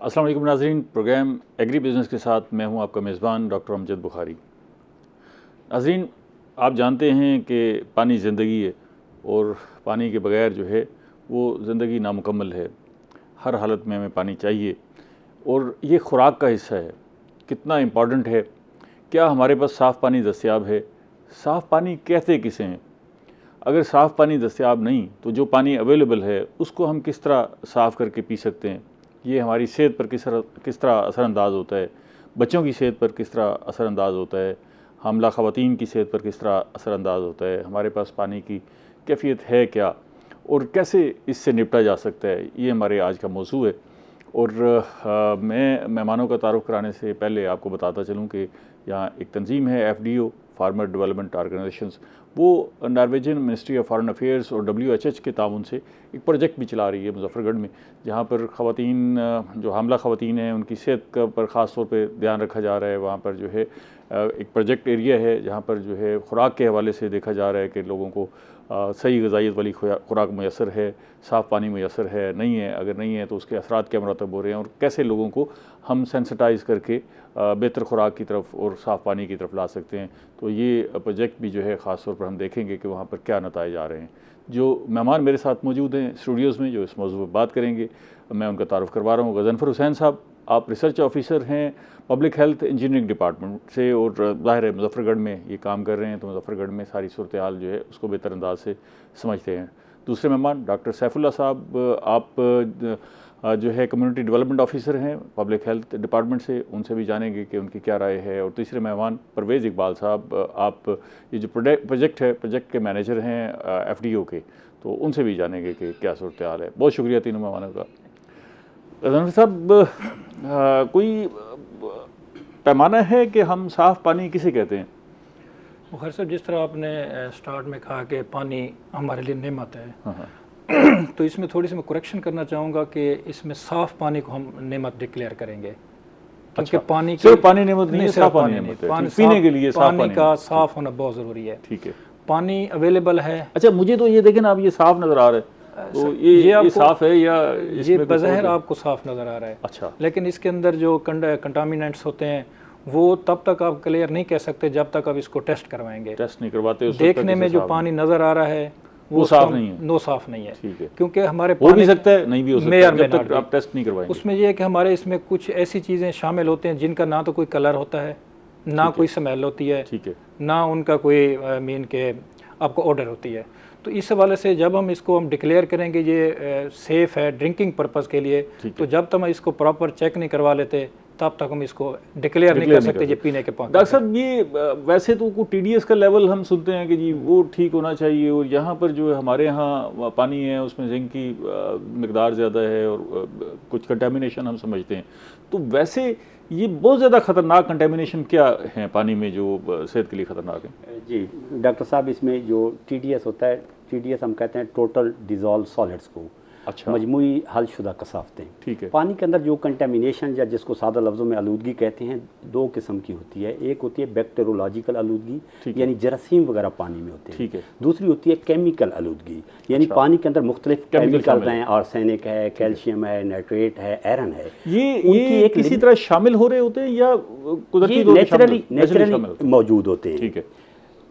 अस्सलाम वालेकुम नाज़रीन, प्रोग्राम एग्री बिज़नेस के साथ मैं हूं आपका मेज़बान डॉक्टर अमजद बुखारी। नाज़रीन, आप जानते हैं कि पानी ज़िंदगी है और पानी के बगैर जो है वो ज़िंदगी नामुकम्मल है। हर हालत में हमें पानी चाहिए और ये खुराक का हिस्सा है। कितना इम्पॉर्टेंट है, क्या हमारे पास साफ़ पानी दस्तयाब है? साफ़ पानी कहते किसे हैं? अगर साफ़ पानी दस्तयाब नहीं तो जो पानी अवेलेबल है उसको हम किस तरह साफ़ करके पी सकते हैं? ये हमारी सेहत पर किस तरह असरअंदाज होता है, बच्चों की सेहत पर किस तरह असरअंदाज होता है, हामला ख़वातीन की सेहत पर किस तरह असरअंदाज होता है, हमारे पास पानी की कैफ़ियत है क्या और कैसे इससे निपटा जा सकता है, ये हमारे आज का मौजू है। और मैं मेहमानों का तारुफ़ कराने से पहले आपको बताता चलूँ कि यहाँ एक तंजीम है FDO, फार्मर डेवलपमेंट ऑर्गेनाइजेशंस, वो Norwegian ministry of foreign affairs और WHH के ताउन से एक प्रोजेक्ट भी चला रही है मुजफ्फरगढ़ में, जहाँ पर ख़वातीन जो हामला ख़वातीन हैं उनकी सेहत का पर ख़ास तौर पे ध्यान रखा जा रहा है। वहाँ पर जो है एक प्रोजेक्ट एरिया है जहाँ पर जो है खुराक के हवाले से देखा जा रहा है कि लोगों को सही ग़िज़ाइयत वाली खुराक मैसर है, साफ़ पानी मैसर है, नहीं है, अगर नहीं है तो उसके असरात क्या मरतब हो रहे हैं और कैसे लोगों को हम सेंसिटाइज़ करके बेहतर खुराक की तरफ और साफ़ पानी की तरफ ला सकते हैं। तो ये प्रोजेक्ट भी जो है ख़ास तौर पर हम देखेंगे कि वहाँ पर क्या नताइज आ रहे हैं। जो मेहमान मेरे साथ मौजूद हैं स्टूडियोज़ में जो इस मौजू पर बात करेंगे, मैं उनका तारुफ़ करवा रहा हूँ। गज़नफ़र हुसैन साहब, आप रिसर्च ऑफिसर हैं पब्लिक हेल्थ इंजीनियरिंग डिपार्टमेंट से और ज़ाहिर है मुजफ्फरगढ़ में ये काम कर रहे हैं, तो मुजफ्फरगढ़ में सारी सूरत हाल जो है उसको बेहतर अंदाज से समझते हैं। दूसरे मेहमान डॉक्टर सैफुल्लाह साहब, आप जो है कम्युनिटी डेवलपमेंट ऑफिसर हैं पब्लिक हेल्थ डिपार्टमेंट से, उनसे भी जानेंगे कि उनकी क्या राय है। और तीसरे मेहमान परवेज़ इकबाल साहब, आप ये जो प्रोजेक्ट है, प्रोजेक्ट के मैनेजर हैं FDO के, तो उनसे भी जानेंगे कि क्या सूरत हाल है। बहुत शुक्रिया तीनों मेहमानों का। गज़नफ़र साहब, कोई पैमाना है कि हम साफ़ पानी किसे कहते हैं? बुखारी साहब, जिस तरह आपने स्टार्ट में कहा कि पानी हमारे लिए नेमत है, हाँ हाँ, तो इसमें थोड़ी सी मैं करेक्शन करना चाहूँगा कि इसमें साफ़ पानी को हम नेमत डिक्लेयर करेंगे, क्योंकि अच्छा, पानी सिर्फ पानी नेमत नहीं है, साफ़ पानी नेमत है, पानी पीने के लिए साफ़ पानी का नेमत, साफ़ होना बहुत ज़रूरी है। ठीक है। पानी अवेलेबल है। अच्छा, मुझे तो ये देखें ना, अब ये साफ़ नज़र आ रहा है, तो ये साफ़ है या ये इसमें कुछ और बज़ाहिर है? आपको साफ़ नज़र आ रहा है, अच्छा, लेकिन इसके अंदर जो कंटामिनेंट्स होते हैं वो तब तक आप क्लियर नहीं कह सकते जब तक आप इसको टेस्ट करवाएंगे। टेस्ट नहीं करवाते उस वक्त तक देखने इसे में जो साफ़ पानी नज़र आ रहा है वो साफ़ नहीं है। नो साफ़ नहीं है, ठीक है, क्योंकि हमारे हो भी पानी सकता है, नहीं भी हो सकता मेयर है, में जब तक आप टेस्ट नहीं करवाएंगे। उसमें यह है कि हमारे इसमें कुछ ऐसी चीज़ें शामिल होते हैं जिनका ना तो कोई कलर होता है, ना कोई स्मेल होती है, ठीक है, ना उनका कोई मीन के आपको ऑर्डर होती है। तो इस हवाले से जब हम इसको डिक्लेयर करेंगे ये सेफ़ है ड्रिंकिंग पर्पज़ के लिए, तो जब तक हम इसको प्रॉपर चेक नहीं करवा लेते तब तक हम इसको डिक्लेयर नहीं कर सकते ये पीने के पानी। डॉक्टर साहब, ये वैसे तो को TDS का लेवल हम सुनते हैं कि जी वो ठीक होना चाहिए, और यहाँ पर जो हमारे यहाँ पानी है उसमें जिंक की मकदार ज़्यादा है और कुछ कंटेमिनेशन हम समझते हैं, तो वैसे ये बहुत ज़्यादा ख़तरनाक कंटेमिनेशन क्या है पानी में जो सेहत के लिए ख़तरनाक है? जी डॉक्टर साहब, इसमें जो TDS होता है, TDS हम कहते हैं टोटल डिज़ोल्व सॉलिड्स को, अच्छा, मजमूई हलशुदा कसाफ़तें। ठीक है, पानी के अंदर जो कंटेमिनेशन या जिसको सादा लफ्ज़ों में आलूदगी कहते हैं, दो किस्म की होती है। एक होती है बैक्टीरियोलॉजिकल आलूदगी, यानी जरासीम वगैरह पानी में होते हैं। ठीक है, दूसरी होती है केमिकल आलूदगी, यानी पानी के अंदर मुख्तलिफ केमिकल हैं, आर्सेनिक है, कैल्शियम है, नाइट्रेट है, आयरन है। ये किसी तरह शामिल हो रहे होते हैं या कुदरती तौर पे नेचुरली मौजूद होते हैं? ठीक है।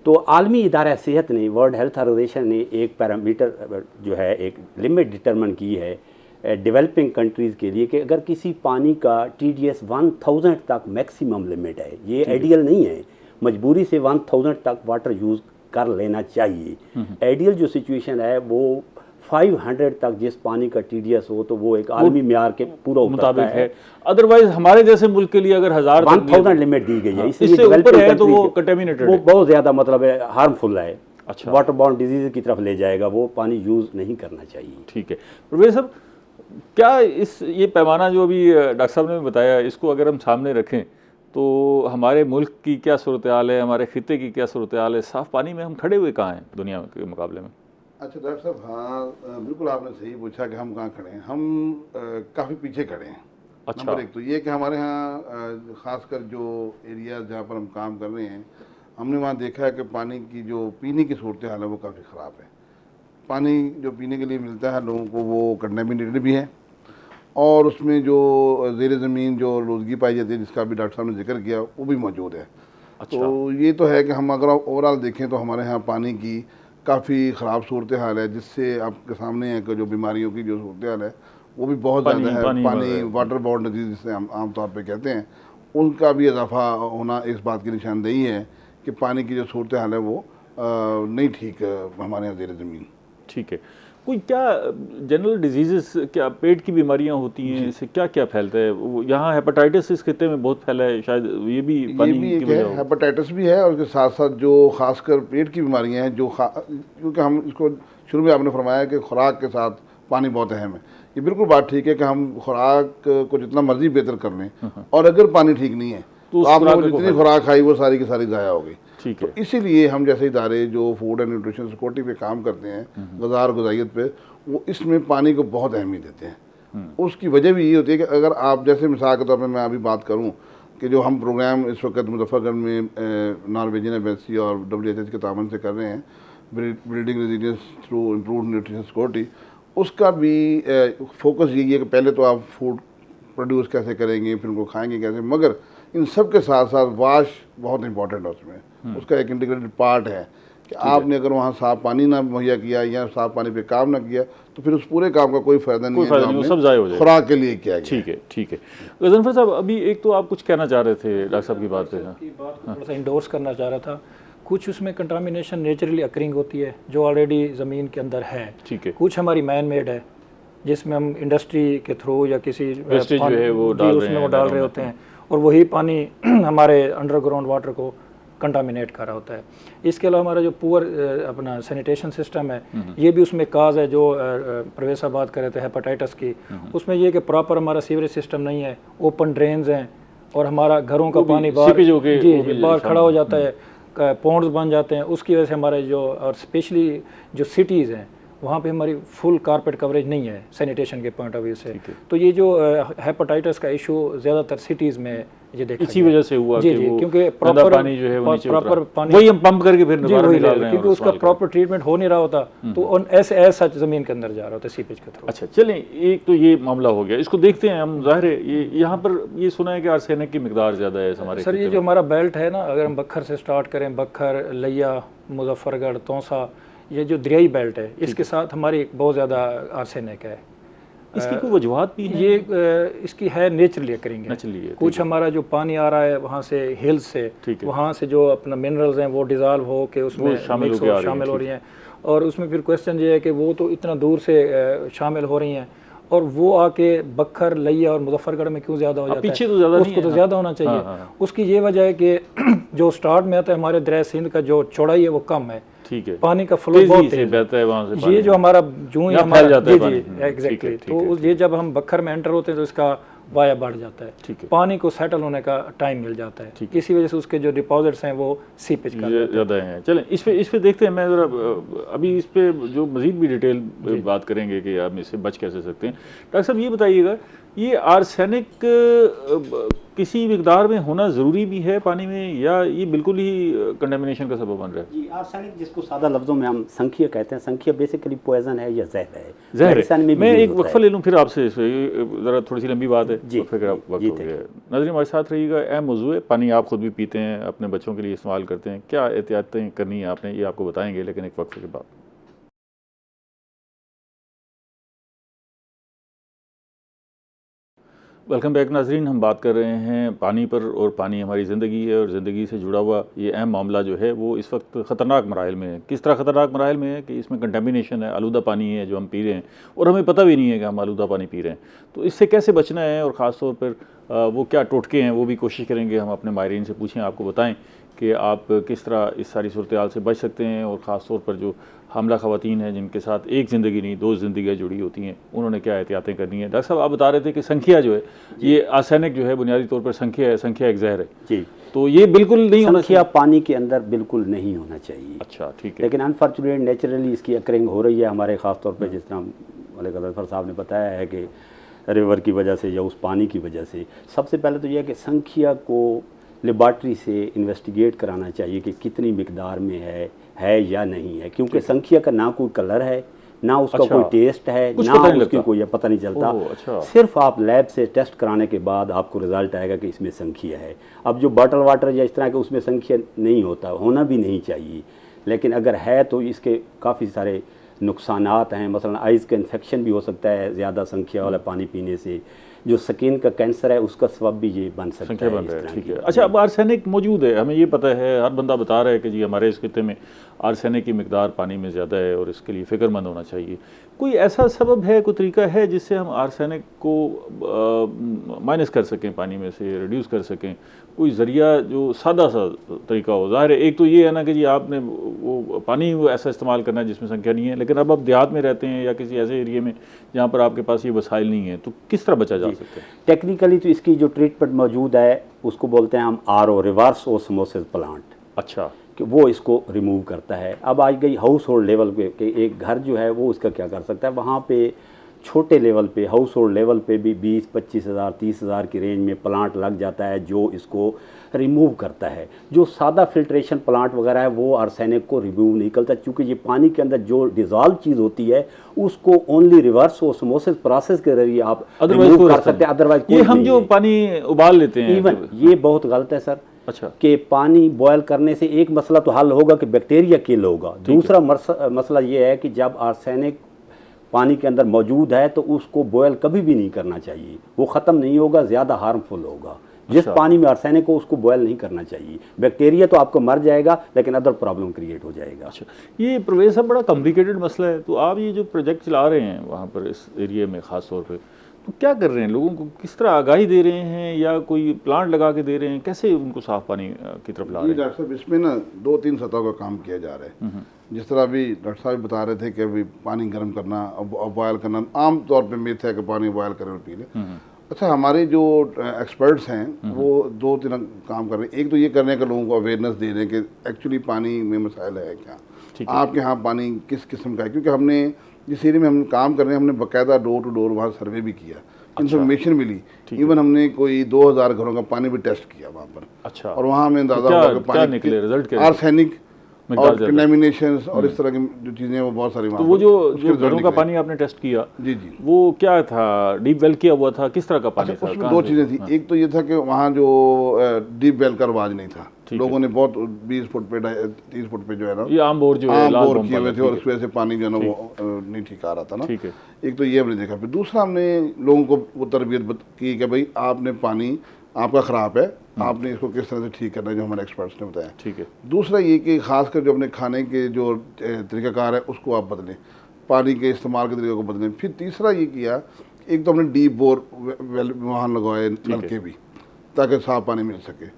तो आलमी इदारा सेहत ने, वर्ल्ड हेल्थ ऑर्गेनाइजेशन ने एक पैरामीटर जो है, एक लिमिट डिटरमिन की है डेवलपिंग कंट्रीज़ के लिए कि अगर किसी पानी का TDS 1000 तक मैक्सिमम लिमिट है, ये आइडियल नहीं है, मजबूरी से 1000 तक वाटर यूज़ कर लेना चाहिए। आइडियल जो सिचुएशन है वो 500 तक जिस पानी का TDS हो तो वो एक आलमी म्यार के पूरा मुताबिक है। अदरवाइज हमारे जैसे मुल्क के लिए अगर 1000 लिमिट दी गई है, इससे ऊपर है तो वो कंटेमिनेटेड वो बहुत ज़्यादा मतलब है हार्मफुल है। अच्छा, वाटर बॉर्न डिजीज़ की तरफ ले जाएगा, वो पानी यूज़ नहीं करना चाहिए। ठीक है। प्रोफेसर साहब, क्या ये पैमाना जो अभी डॉक्टर साहब ने बताया, इसको अगर हम सामने रखें तो हमारे मुल्क की क्या सूरत हाल है, हमारे खिते की क्या सूरत हाल है, साफ़ पानी में हम खड़े हुए कहाँ हैं दुनिया के मुकाबले में? अच्छा डॉक्टर साहब, हाँ बिल्कुल आपने सही पूछा कि हम कहाँ खड़े हैं। हम काफ़ी पीछे खड़े हैं। अच्छा, नंबर एक तो ये कि हमारे यहाँ ख़ासकर जो एरिया जहाँ पर हम काम कर रहे हैं, हमने वहाँ देखा है कि पानी की जो पीने की सूरत हाल है वो काफ़ी ख़राब है। पानी जो पीने के लिए मिलता है लोगों को वो कंटेमिनेटेड भी है और उसमें जो ज़ेर ज़मीन जो आलूदगी पाई जाती है, जिसका भी डॉक्टर साहब ने जिक्र किया, वो भी मौजूद है। अच्छा। तो ये तो है कि हम अगर ओवरऑल देखें तो हमारे यहाँ पानी की काफ़ी ख़राब सूरत हाल है, जिससे आपके सामने है कि जो बीमारियों की जो सूरत हाल है वो भी बहुत ज़्यादा है। पानी वाटर बॉर्न डिजीज जिसे हम आमतौर पे कहते हैं, उनका भी इजाफा होना इस बात की निशानदेही है कि पानी की जो सूरत हाल है वो नहीं ठीक हमारे यहाँ ज़ेर ज़मीन। ठीक है। कोई क्या जनरल डिजीज़, क्या पेट की बीमारियां होती हैं, इससे क्या क्या फैलता है? वो यहाँ हेपेटाइटिस इस खित्ते में बहुत फैला है, शायद ये भी पानी की वजह हो। हेपेटाइटिस भी है, और उसके साथ साथ जो खासकर पेट की बीमारियां हैं, जो क्योंकि हम इसको शुरू में आपने फरमाया कि खुराक के साथ पानी बहुत अहम है। ये बिल्कुल बात ठीक है कि हम खुराक को जितना मर्जी बेहतर कर लें, और अगर पानी ठीक नहीं है तो आपने जितनी खुराक खाई वो सारी की सारी ज़ाया हो गई। ठीक है। तो इसीलिए हम जैसे इदारे जो फूड एंड न्यूट्रिशन सिक्योरिटी पे काम करते हैं, ग़िज़ा और ग़िज़ाइयत पे, वो इसमें पानी को बहुत अहमियत देते हैं। उसकी वजह भी ये होती है कि अगर आप जैसे मिसाल के तौर पे मैं अभी बात करूं कि जो हम प्रोग्राम इस वक्त मुजफ्फरगढ़ में नॉर्वेजियन एम्बेसी और WHH के तावन से कर रहे हैं, building resilience through improved nutrition security, उसका भी फोकस यही है कि पहले तो आप फूड प्रोड्यूस कैसे करेंगे, फिर उनको खाएंगे कैसे, मगर इन सब के साथ साथ वाश बहुत इंपॉर्टेंट है। उसमें उसका एक इंटीग्रेटेड पार्ट है कि आपने अगर वहाँ साफ़ पानी ना मुहैया किया या साफ़ पानी पे काम ना किया तो फिर उस पूरे काम का कोई फ़ायदा नहीं है, वो सब ज़ाया हो जाएगा। खुराक के लिए किया गया। ठीक है, ठीक है। गज़नफ़र साहब, अभी एक तो आप कुछ कहना चाह रहे थे डॉक्टर साहब की बात पे। थोड़ा सा इंडोर्स करना चाह रहा था। कुछ उसमें कंटामिनेशन नेचुरली अकरिंग होती है जो ऑलरेडी ज़मीन के अंदर है। ठीक है। कुछ हमारी मैन मेड है जिसमें हम इंडस्ट्री के थ्रू या किसी वेस्टेज जो है वो डाल रहे होते हैं, और वही पानी हमारे अंडरग्राउंड वाटर को कंटामिनेट कर रहा होता है। इसके अलावा हमारा जो पुअर अपना सैनिटेशन सिस्टम है, ये भी उसमें काज है। जो प्रवेश साहब बात कर रहे थे हेपेटाइटिस की, उसमें ये कि प्रॉपर हमारा सीवरेज सिस्टम नहीं है, ओपन ड्रेन्स हैं, और हमारा घरों का पानी बाहर खड़ा हो जाता है, पॉन्ड्स बन जाते हैं। उसकी वजह से हमारे जो, और स्पेशली जो सिटीज़ हैं वहाँ पे हमारी फुल कारपेट कवरेज नहीं है सैनिटेशन के पॉइंट ऑफ व्यू से। तो ये जो हेपेटाइटिस का इशू ज़्यादातर सिटीज़ में ये देखा इसी वजह से हुआ जी, कि क्योंकि प्रॉपर पानी जो है वो नीचे प्रॉपर पानी वही हम पंप करके फिर निकाल रहे हैं, क्योंकि उसका प्रॉपर ट्रीटमेंट हो नहीं रहा होता, तो ऐसे सच ज़मीन के अंदर जा रहा होता है सीपेज के थ्रू। अच्छा, चलें, एक तो ये मामला हो गया, इसको देखते हैं हम। ज़ाहिर है ये यहाँ पर ये सुना है कि आर्सेनिक की मिकदार ज़्यादा है हमारे। सर, ये जो हमारा बेल्ट है ना, अगर हम बखर से स्टार्ट करें, बखर, लिया, मुजफ्फरगढ़, तौसा, ये जो दरियाई बेल्ट है, इसके साथ हमारी बहुत ज़्यादा आर्सेनिक है। इसकी कोई वजूहत भी है? ये इसकी है नेचुरली करेंगे। कुछ हमारा जो पानी आ रहा है वहाँ से हिल्स से, वहाँ से जो अपना मिनरल्स हैं वो डिज़ोल्व हो के उसमें शामिल हो रही हैं, और उसमें फिर क्वेश्चन ये है कि वो तो इतना दूर से शामिल हो रही हैं, और वो आके बखर, लिया और मुजफ्फरगढ़ में क्यों ज़्यादा हो जाता है? पीछे तो ज़्यादा उसको तो ज़्यादा होना चाहिए। उसकी ये वजह है कि जो स्टार्ट में आता है हमारे दरिया सिंध का जो चौड़ाई है वो कम है। ठीक है। पानी का फ्लो बहुत तेज बहता है वहाँ से। ये जो हमारा जूं हमारा जाता है जी एग्जैक्टली, तो ये जब हम बखर में एंटर होते हैं तो इसका वाया बढ़ जाता है, पानी को सेटल होने का टाइम मिल जाता है, इसी वजह से उसके जो डिपॉजिट्स हैं वो सीपेज का ज़्यादा हैं। चलें, इस पे देखते हैं। मैं ज़रा अभी इस पे जो मज़ीद भी डिटेल बात करेंगे कि आप इससे बच कैसे सकते हैं। डॉक्टर साहब, ये बताइएगा, ये आर्सेनिक किसी मिकदार में होना ज़रूरी भी है पानी में, या ये बिल्कुल ही कंटामिनेशन का सबब बन रहा है? जी, आर्सेनिक जिसको सादा लफ्ज़ों में हम संख्या कहते हैं, संख्या बेसिकली पॉइजन है या जहर है। जहर। मैं एक वक्फा ले लूँ फिर आपसे, ज़रा थोड़ी सी लंबी बात है जी, फिर आप वक्त हो गया। नाज़रीन, हमारे साथ रहिएगा। अहम मौजूद है, पानी आप खुद भी पीते हैं, अपने बच्चों के लिए इस्तेमाल करते हैं, क्या एहतियातें करनी है आपने, ये आपको बताएंगे, लेकिन एक वक्फे के बाद। वेलकम बैक नाजरीन। हम बात कर रहे हैं पानी पर, और पानी हमारी ज़िंदगी है, और ज़िंदगी से जुड़ा हुआ ये अहम मामला जो है वो इस वक्त ख़तरनाक मराहिल में है। किस तरह ख़तरनाक मराहिल में है कि इसमें कंटामिनेशन है, आलूदा पानी है जो हम पी रहे हैं, और हमें पता भी नहीं है कि हम आलूदा पानी पी रहे हैं। तो इससे कैसे बचना है, और ख़ास तौर पर वो क्या टोटके हैं, वो भी कोशिश करेंगे हम अपने माहिरीन से पूछें, आपको बताएँ कि आप किस तरह इस सारी सूरत हाल से बच सकते हैं, और ख़ास तौर पर जो हामला ख़वातीन हैं जिनके साथ एक ज़िंदगी नहीं 2 ज़िंदगियाँ जुड़ी होती हैं, उन्होंने क्या एहतियातें करनी है। डॉक्टर साहब, आप बता रहे थे कि संख्या जो है, ये आर्सेनिक जो है बुनियादी तौर पर संख्या है, संख्या एक जहर है जी, तो ये बिल्कुल नहीं होना चाहिए, पानी के अंदर बिल्कुल नहीं होना चाहिए। अच्छा, ठीक है। लेकिन अनफॉर्चुनेट नेचुरली इसकी अकरिंग हो रही है हमारे ख़ास तौर पर, जिस तरह गज़नफ़र साहब ने बताया है कि रिवर की वजह से या उस पानी की वजह से। सबसे पहले तो यह है कि संख्या को लेबॉर्ट्री से इन्वेस्टिगेट कराना चाहिए कि कितनी मिकदार में है या नहीं है, क्योंकि संख्या का ना कोई कलर है, ना उसका अच्छा, कोई टेस्ट है, कुछ ना पता नहीं उसकी लगता। कोई पता नहीं चलता। ओह, अच्छा। सिर्फ आप लैब से टेस्ट कराने के बाद आपको रिजल्ट आएगा कि इसमें संख्या है। अब जो बॉटल वाटर या इस तरह के उसमें संख्या नहीं होता, होना भी नहीं चाहिए, लेकिन अगर है तो इसके काफ़ी सारे नुकसानात हैं। मसलन आइज़ का इन्फेक्शन भी हो सकता है ज़्यादा संख्या वाला पानी पीने से। जो स्किन का कैंसर है उसका सबब भी ये बन सकता संख्या है। बन इस रहा है, तरह ठीक की। है। अच्छा, अब आर्सेनिक मौजूद है, हमें ये पता है, हर बंदा बता रहा है कि जी हमारे इस खिते में आर्सेनिक की मिकदार पानी में ज़्यादा है और इसके लिए फ़िक्रमंद होना चाहिए। कोई ऐसा सबब है, कोई तरीका है जिससे हम आर्सेनिक को माइनस कर सकें, पानी में से रिड्यूस कर सकें? कोई ज़रिया जो सादा सा तरीका हो? ज़ाहिर है एक तो ये है ना कि जी आपने वो पानी वो ऐसा इस्तेमाल करना है जिसमें संख्या नहीं है, लेकिन अब आप देहात में रहते हैं या किसी ऐसे एरिए में जहाँ पर आपके पास ये वसाइल नहीं है, तो किस तरह बचा जा सकता है? टेक्निकली तो इसकी जो ट्रीटमेंट मौजूद है उसको बोलते हैं हम RO, रिवर्स ऑस्मोसिस प्लांट, अच्छा, कि वो इसको रिमूव करता है। अब आज गई हाउस होल्ड लेवल पे कि एक घर जो है वो उसका क्या कर सकता है, वहाँ पे छोटे लेवल पे, हाउस होल्ड लेवल पे भी 20-25 हज़ार 30 हज़ार की रेंज में प्लांट लग जाता है जो इसको रिमूव करता है। जो सादा फिल्ट्रेशन प्लांट वगैरह है वो आर्सेनिक को रिमूव नहीं करता, क्योंकि ये पानी के अंदर जो डिज़ोल्व चीज़ होती है उसको ओनली रिवर्स ऑस्मोसिस प्रोसेस के जरिए आप रिमूव कर सकते हैं। अदरवाइज ये हम जो पानी उबाल लेते हैं, इवन ये बहुत गलत है सर। अच्छा, कि पानी बॉयल करने से एक मसला तो हल होगा कि बैक्टीरिया किल होगा, दूसरा मसला ये है कि जब आर्सेनिक पानी के अंदर मौजूद है तो उसको बॉयल कभी भी नहीं करना चाहिए, वो ख़त्म नहीं होगा, ज़्यादा हार्मफुल होगा। जिस पानी में आर्सेनिक हो उसको बॉयल नहीं करना चाहिए। बैक्टीरिया तो आपको मर जाएगा लेकिन अदर प्रॉब्लम क्रिएट हो जाएगा। अच्छा, ये प्रवेश साहब बड़ा कॉम्प्लिकेटेड मसला है। तो आप ये जो प्रोजेक्ट चला रहे हैं वहाँ पर इस एरिया में ख़ास तौर पे, तो क्या कर रहे हैं? लोगों को किस तरह आगाही दे रहे हैं या कोई प्लांट लगा के दे रहे हैं? कैसे उनको साफ़ पानी की तरफ ला रहे हैं? डॉक्टर साहब, इसमें ना 2-3 सतहों का काम किया जा रहा है। जिस तरह अभी डॉक्टर साहब बता रहे थे कि अभी पानी गर्म करना और बॉयल करना, आम तौर पे मिथ है कि पानी बॉयल करें और पी लें। अच्छा, हमारे जो एक्सपर्ट्स हैं वो 2-3 काम कर रहे हैं। एक तो ये करने का लोगों को अवेयरनेस दे रहे हैं कि एक्चुअली पानी में मसाइल है क्या, आपके यहाँ पानी किस किस्म का है। क्योंकि हमने जिस एरिया में हम काम कर रहे हैं हमने बाकायदा डोर टू डोर वहाँ सर्वे भी किया, इन्फॉर्मेशन मिली। इवन हमने कोई 2000 घरों का पानी भी टेस्ट किया वहाँ पर। अच्छा, और वहाँ में अंदाजा हुआ कि पानी निकले रिजल्ट क्या? आर्सेनिक और कंटामिनेशंस और इस तरह की जो चीज़ें वो बहुत सारी। तो वो जो घरों का पानी आपने टेस्ट किया, जी जी, वो क्या था? डीप वेल किया हुआ था? किस तरह का पानी था? उसमें 2 चीज़ें थी। एक तो ये था कि वहाँ जो डीप वेल का रवाज नहीं था, लोगों ने बहुत 20 फुट पे 30 फुट पे जो है ना ये आम बोर जो है आम लाल बोर बम किए हुए थे वाला, और उस वजह से पानी जो है ना वो नहीं ठीक आ रहा था ना। ठीक है। एक तो ये हमने देखा। फिर दूसरा हमने लोगों को वो तरबियत की कि भाई आपने पानी आपका ख़राब है, आपने इसको किस तरह से ठीक करना है, जो हमारे एक्सपर्ट्स ने बताया। ठीक है। दूसरा ये कि खासकर जो अपने खाने के जो तरीक़ाकार है उसको आप बदलें, पानी के इस्तेमाल के तरीके को बदलें। फिर तीसरा ये किया, एक तो हमने डीप बोर वेल वहाँ लगवाए नलके भी, ताकि साफ़ पानी मिल सके।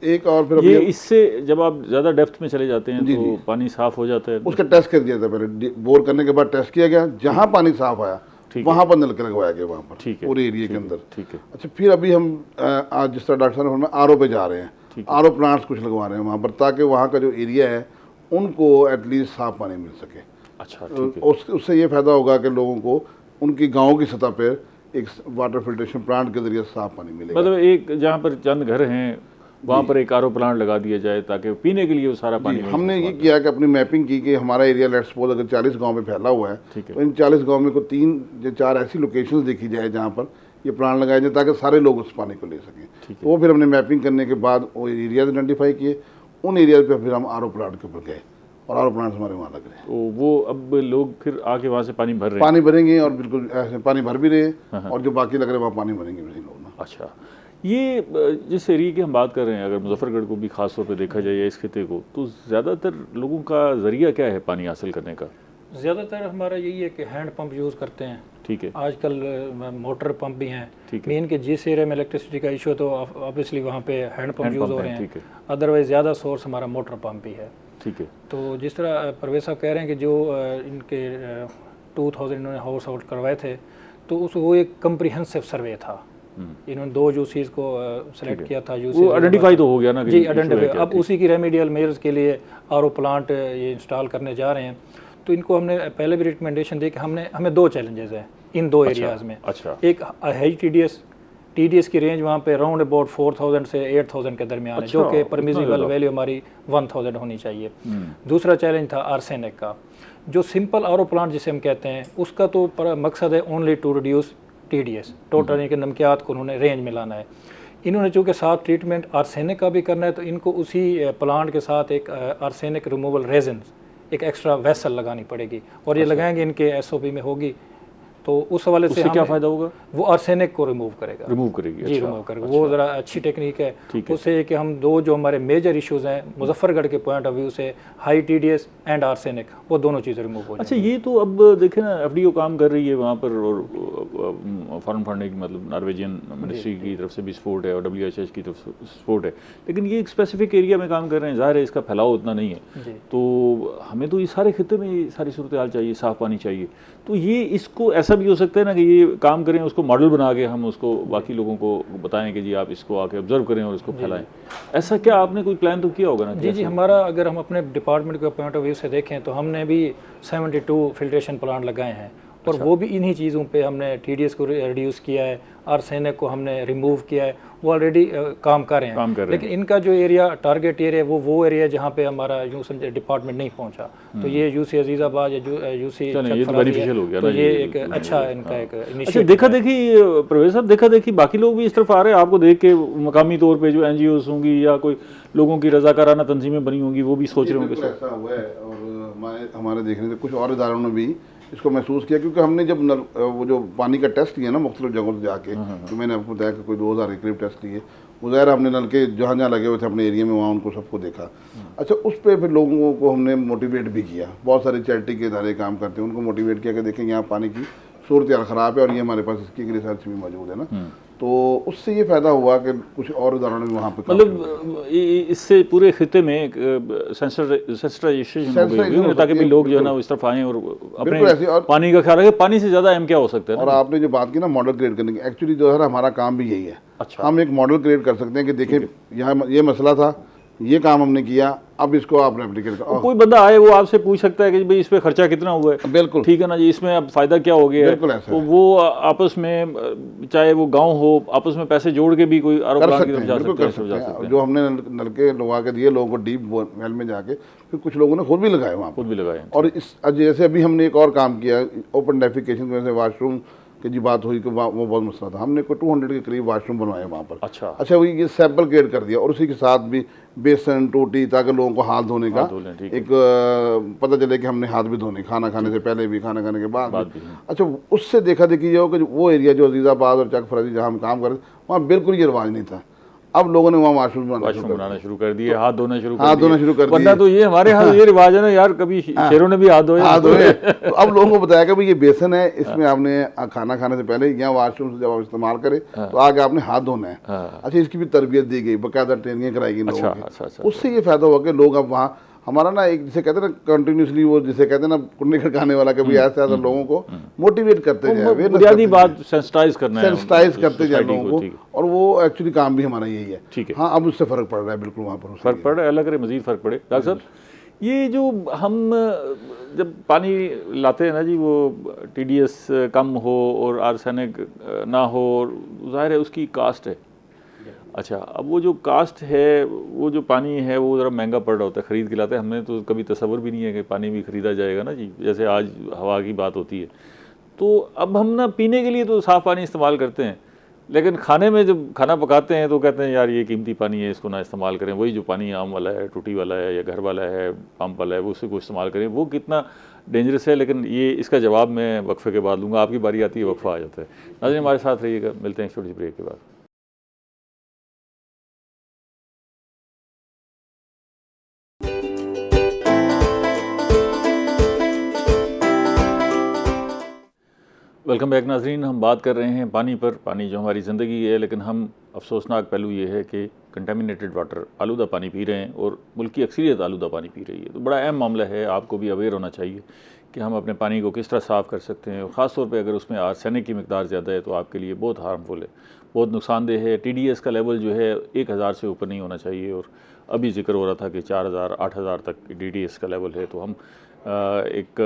एक और फिर ये इससे जब आप ज़्यादा डेप्थ में चले जाते हैं तो पानी साफ़ हो जाता है? उसका टेस्ट कर दिया था पहले, बोर करने के बाद टेस्ट किया गया, जहाँ पानी साफ़ आया वहाँ पर नलके लगवाया गया, वहाँ पर पूरे एरिया के अंदर। ठीक है। अच्छा, फिर अभी हम आज जिस तरह डॉक्टर साहब ने RO पे जा रहे हैं, RO प्लांट्स कुछ लगवा रहे हैं वहाँ पर, ताकि वहाँ का जो एरिया है उनको एटलीस्ट साफ़ पानी मिल सके। अच्छा, ठीक है। उससे ये फ़ायदा होगा कि लोगों को उनकी गाँव की सतह पर एक वाटर फिल्ट्रेशन प्लांट के जरिए साफ़ पानी मिलेगा। मतलब एक जहाँ पर चंद घर हैं वहाँ पर एक RO प्लांट लगा दिया जाए ताकि पीने के लिए वो सारा पानी। हमने ये किया कि अपनी मैपिंग की कि हमारा एरिया लेट्स सपोज अगर 40 गांव में फैला हुआ है, तो इन 40 गांव में को 3 या 4 ऐसी लोकेशंस देखी जाए जहाँ पर ये प्लांट लगाए जाए ताकि सारे लोग उस पानी को ले सकें। तो वो फिर हमने मैपिंग करने के बाद वो एरियाज आइडेंटिफाई किए, उन एरियाज पर फिर हम RO प्लांट के ऊपर गए और RO प्लांट्स हमारे वहाँ लग रहे हैं। तो वो अब लोग फिर आके वहाँ से पानी भर रहे हैं? पानी भरेंगे और बिल्कुल ऐसे पानी भर भी रहे हैं, और जो बाकी लग रहे हैं वहाँ पानी भरेंगे भी लोग ना। अच्छा, ये जिस एरिया की हम बात कर रहे हैं, अगर मुजफ्फरगढ़ को भी खास तौर पे देखा जाए या इस खिते को, तो ज़्यादातर लोगों का ज़रिया क्या है पानी हासिल करने का? ज़्यादातर हमारा यही है कि हैंड पंप यूज़ करते हैं। ठीक है। आजकल मोटर पंप भी हैं। ठीक है। मेन के जिस एरिया में इलेक्ट्रिसिटी का इशू है तो ऑब्वियसली वहाँ पे हैंड पंप यूज़ हो रहे हैं। ठीक है। अदरवाइज़ ज़्यादा सोर्स हमारा मोटर पंप ही है। ठीक है। तो जिस तरह परवेज साहब कह रहे हैं कि जो इनके 2000 इन्होंने हाउस आउट करवाए थे, तो उस वो एक कम्प्रिहेंसिव सर्वे था। इन्होंने 2 यूसीज को सेलेक्ट किया था। वो आइडेंटिफाई तो हो गया ना? जी, आइडेंटिफाई। अब उसी की रेमेडियल मेजर्स के लिए RO प्लांट ये इंस्टॉल करने जा रहे हैं। तो इनको हमने पहले भी रिकमेंडेशन दी कि हमें 2 चैलेंजेस हैं इन 2 एरियाज़ में। अच्छा। एक है TDS की रेंज वहाँ पे राउंड अबाउट 4000 से 8000 के दरमियान है, जो कि परमिजिबल वैल्यू हमारी 1000 होनी चाहिए। दूसरा चैलेंज था आर्सेनिक का। जो सिंपल आर ओ प्लांट जिसे हम कहते हैं उसका तो मकसद है only to reduce TDS, total यानी कि नमकियात को उन्होंने रेंज में लाना है। इन्होंने चूँकि साथ ट्रीटमेंट आर्सेनिक का भी करना है, तो इनको उसी प्लांट के साथ एक आर्सेनिक रिमूवल रेजन, एक एक्स्ट्रा वेसल लगानी पड़ेगी, और ये लगाएंगे इनके SOP में होगी। तो उस हवाले से क्या फ़ायदा होगा? वो आर्सेनिक को रिमूव करेगी जी। अच्छा, रिमूव करेगा। वो ज़रा अच्छी टेक्निक है। उससे कि हम दो जो हमारे मेजर इश्यूज़ हैं मुजफ्फरगढ़ के पॉइंट ऑफ व्यू से, हाई TDS एंड आर्सेनिक, वो दोनों चीज़ें रिमूव हो जाएंगी। अच्छा, ये तो अब देखें ना, FDO काम कर रही है वहाँ पर, और फॉरेन फंडिंग मतलब नॉर्वेजियन मिनिस्ट्री की तरफ से भी सपोर्ट है और WHH की तरफ से सपोर्ट है, लेकिन ये एक स्पेसिफिक एरिया में काम कर रहे हैं, ज़ाहिर है इसका फैलाव उतना नहीं है। तो हमें तो ये सारे खिते में ये सारी सूरत हाल चाहिए, साफ़ पानी चाहिए। तो ये इसको ऐसा भी हो सकता है ना कि ये काम करें, उसको मॉडल बना के हम उसको बाकी लोगों को बताएं कि जी आप इसको आके ऑब्जर्व करें और इसको फैलाएं। ऐसा क्या आपने कोई प्लान तो किया होगा ना? जी, हमारा अगर हम अपने डिपार्टमेंट के पॉइंट ऑफ व्यू से देखें तो हमने भी 72 फिल्ट्रेशन प्लांट लगाए हैं, और वो भी इन्हीं चीज़ों पे हमने TDS को रिड्यूस किया है, आर्सेनिक को हमने रिमूव किया है, वो ऑलरेडी काम कर रहे हैं। लेकिन इनका जो एरिया, टारगेट एरिया, वो एरिया जहाँ पे हमारा यूँ समझे डिपार्टमेंट नहीं पहुँचा, तो ये UC अजीज़ाबाद या UC बेनिफिशियल हो गया, तो ये एक अच्छा इनका एक इनिशिएटिव। देखा देखी प्रवेश साहब, देखा देखी बाकी लोग भी इस तरफ आ रहे हैं, आपको देख के मकामी तौर पे जो NGOs होंगी या कोई लोगों की रजाकाराना तंजीमें बनी होंगी, वो भी सोच रहे होंगे। ऐसा हुआ है, और हमारे देखने से कुछ और इदारों ने भी इसको महसूस किया, क्योंकि हमने जब वो जो पानी का टेस्ट किया ना मुख्तलिफ जगहों से जाके, तो मैंने आपको बताया कि कोई 2000 के करीब टेस्ट किए, उधर हमने नलके जहाँ जहाँ लगे हुए थे अपने एरिया में, वहाँ उनको सबको देखा। अच्छा, उस पर फिर लोगों को हमने मोटिवेट भी किया, बहुत सारे चैरिटी के इदारे काम करते हैं, उनको मोटिवेट किया कि देखें यहाँ पानी की सूरत हाल ख़राब है और ये हमारे पास इसकी रिसर्च भी मौजूद है ना। तो उससे ये फ़ायदा हुआ कि कुछ और उदाहरण भी वहाँ पे, मतलब इससे पूरे खिते में सेंसिटाइजेशन हो गई, ताकि भी लोग जो है ना इस तरफ आएँ और अपने पानी का ख्याल रखें। पानी से ज़्यादा अहम क्या हो सकता है? और आपने जो बात की ना मॉडल क्रिएट करने की, एक्चुअली जो है हमारा काम भी यही है। अच्छा, हम एक मॉडल क्रिएट कर सकते हैं कि देखें यहाँ ये मसला था, ये काम हमने किया, अब इसको आप रेप्लिकेट करो। कोई बंदा आए, वो आपसे पूछ सकता है कि भाई इस पे खर्चा कितना हुआ है, बिल्कुल ठीक है ना जी, इसमें अब फायदा क्या हो गया है, तो वो आपस में, चाहे वो गांव हो, आपस में पैसे जोड़ के भी कोई आरोप लगा के जा सकते हैं। जो हमने नलके लगवा के दिए लोगों को डीप वेल में जाके, फिर कुछ लोगों ने खुद भी लगाए वहाँ, खुद भी लगाए। और इस जैसे अभी हमने एक और काम किया, ओपन डेफिकेशन की वजह से वाशरूम की जी बात हुई कि वो बहुत मसला था, हमने कोई 200 के करीब वाशरूम बनवाए वहाँ पर। अच्छा, वो ये सैंपल क्रिएट कर दिया, और उसी के साथ भी बेसन टोटी, ताकि लोगों को हाथ धोने का एक पता चले कि हमने हाथ भी धोने, खाना खाने से पहले भी, खाना खाने के बाद भी। अच्छा, उससे देखा देखी जाओ कि वो एरिया जो अजीज़ाबाद और चक फराजी जहाँ हम काम कर रहे थे, वहाँ बिल्कुल ये रिवाज नहीं था। अब लोगों ने वहाँ वाशरूम बनाना शुरू कर दिए, हाथ धोना शुरू कर दिए। वरना तो ये हमारे यहाँ ये रिवाज है ना यार, कभी शेरों ने भी हाथ धोए। तो अब लोगों को बताया कि भाई ये बेसन है, इसमें आपने खाना खाने से पहले या वाशरूम से जब आप इस्तेमाल करें तो आगे आपने हाथ धोना है। अच्छा, इसकी भी तरबियत दी गई, बाकायदा ट्रेनिंग कराई गई लोगों की। उससे ये फायदा हुआ कि लोग अब वहाँ हमारा ना एक जिसे कहते हैं ना कंटिन्यूसली, वो जिसे कहते हैं ना कुंडी खड़काने वाला, कभी ऐसे ऐसा लोगों को मोटिवेट करते जाए, बुनियादी बात सेंसिटाइज करते जाए लोगों को, और वो एक्चुअली काम भी हमारा यही है। ठीक है, हाँ, अब उससे फ़र्क पड़ रहा है, बिल्कुल वहाँ पर फ़र्क पड़ रहा है, अलग करे मज़ीद फ़र्क पड़े। डॉक्टर साहब, ये जो हम जब पानी लाते हैं ना जी, वो TDS कम हो और आर्सेनिक ना हो, ज़ाहिर है उसकी कास्ट है। अच्छा, अब वो जो कास्ट है, वो जो पानी है वो ज़रा महंगा पड़ रहा होता है, ख़रीद के लाते हैं। हमने तो कभी तसव्वुर भी नहीं है कि पानी भी ख़रीदा जाएगा ना जी, जैसे आज हवा की बात होती है। तो अब हम ना पीने के लिए तो साफ़ पानी इस्तेमाल करते हैं, लेकिन खाने में जब खाना पकाते हैं तो कहते हैं यार ये कीमती पानी है, इसको ना इस्तेमाल करें। वही जो पानी आम वाला है, टूटी वाला है या घर वाला है, पंप वाला है, वो उसी को इस्तेमाल करें। वो कितना डेंजरस है, लेकिन ये इसका जवाब मैं वक्फे के बाद लूँगा। आपकी बारी आती है, वक्फा आ जाता है। नाज़रीन, हमारे साथ रहिएगा, मिलते हैं छोटी सी ब्रेक के बाद। वेलकम बैक नाजरीन। हम बात कर रहे हैं पानी पर, पानी जो हमारी ज़िंदगी है, लेकिन हम अफसोसनाक पहलू ये है कि कंटेमिनेटेड वाटर, आलूदा पानी पी रहे हैं, और मुल्क की अक्सरियत आलूदा पानी पी रही है। तो बड़ा अहम मामला है, आपको भी अवेयर होना चाहिए कि हम अपने पानी को किस तरह साफ़ कर सकते हैं। और ख़ास तौर पे अगर उसमें आर्सेनिक की मिकदार ज़्यादा है तो आपके लिए बहुत हार्मफुल है, बहुत नुकसानदेह है। TDS का लेवल जो है 1000 से ऊपर नहीं होना चाहिए, और अभी जिक्र हो रहा था कि 4000 8000 तक TDS का लेवल है। तो हम एक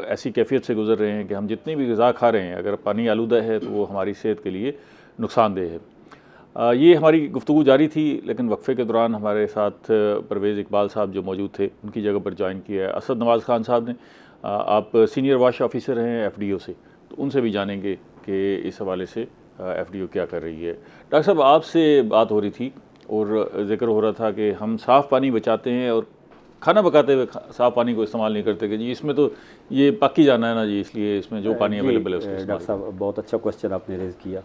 ऐसी कैफियत से गुज़र रहे हैं कि हम जितनी भी ग़िज़ा खा रहे हैं, अगर पानी आलूदा है तो वो हमारी सेहत के लिए नुकसानदेह है। ये हमारी गुफ्तगू जारी थी, लेकिन वक्फे के दौरान हमारे साथ परवेज़ इकबाल साहब जो मौजूद थे, उनकी जगह पर ज्वाइन किया है असद नवाज़ खान साहब ने। आप सीनियर वाश ऑफिसर हैं एफडीओ से, तो उनसे भी जानेंगे कि इस हवाले से एफडीओ क्या कर रही है। डॉक्टर साहब, आपसे बात हो रही थी और जिक्र हो रहा था कि हम साफ़ पानी बचाते हैं और खाना पकाते हुए साफ़ पानी को इस्तेमाल नहीं करते कि जी इसमें तो ये पक ही जाना है ना जी, इसलिए इसमें जो पानी अवेलेबल है उसको इस्तेमाल डॉक्टर साहब बहुत अच्छा क्वेश्चन आपने रेज़ किया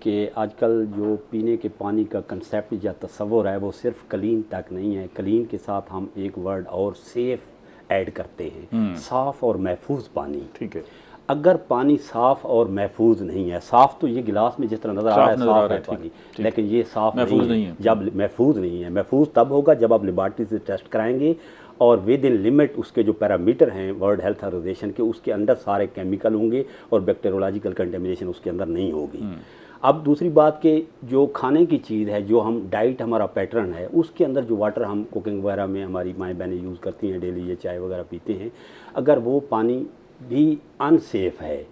कि आजकल जो पीने के पानी का कंसेप्ट या तस्वुर है वो सिर्फ क्लीन तक नहीं है। क्लीन के साथ हम एक वर्ड और सेफ़ ऐड करते हैं, साफ़ और महफूज पानी। ठीक है। अगर पानी साफ़ और महफूज नहीं है, साफ़ तो ये गिलास में जिस तरह नज़र आ रहा है साफ़ है पानी, लेकिन ये साफ़ महफूज नहीं है। जब महफूज नहीं है, महफूज तब होगा जब आप लेबॉरेटरी से टेस्ट कराएंगे और विद इन लिमिट उसके जो पैरामीटर हैं वर्ल्ड हेल्थ ऑर्गेनाइजेशन के, उसके अंदर सारे केमिकल होंगे और बैक्टीरियोलॉजिकल कंटेमिनेशन उसके अंदर नहीं होगी। अब दूसरी बात कि जो खाने की चीज़ है, जो हम डाइट हमारा पैटर्न है, उसके अंदर जो वाटर हम कुकिंग वगैरह में हमारी माएँ बहनें यूज़ करती हैं डेली, ये चाय वगैरह पीते हैं, अगर वो पानी भी अनसेफ है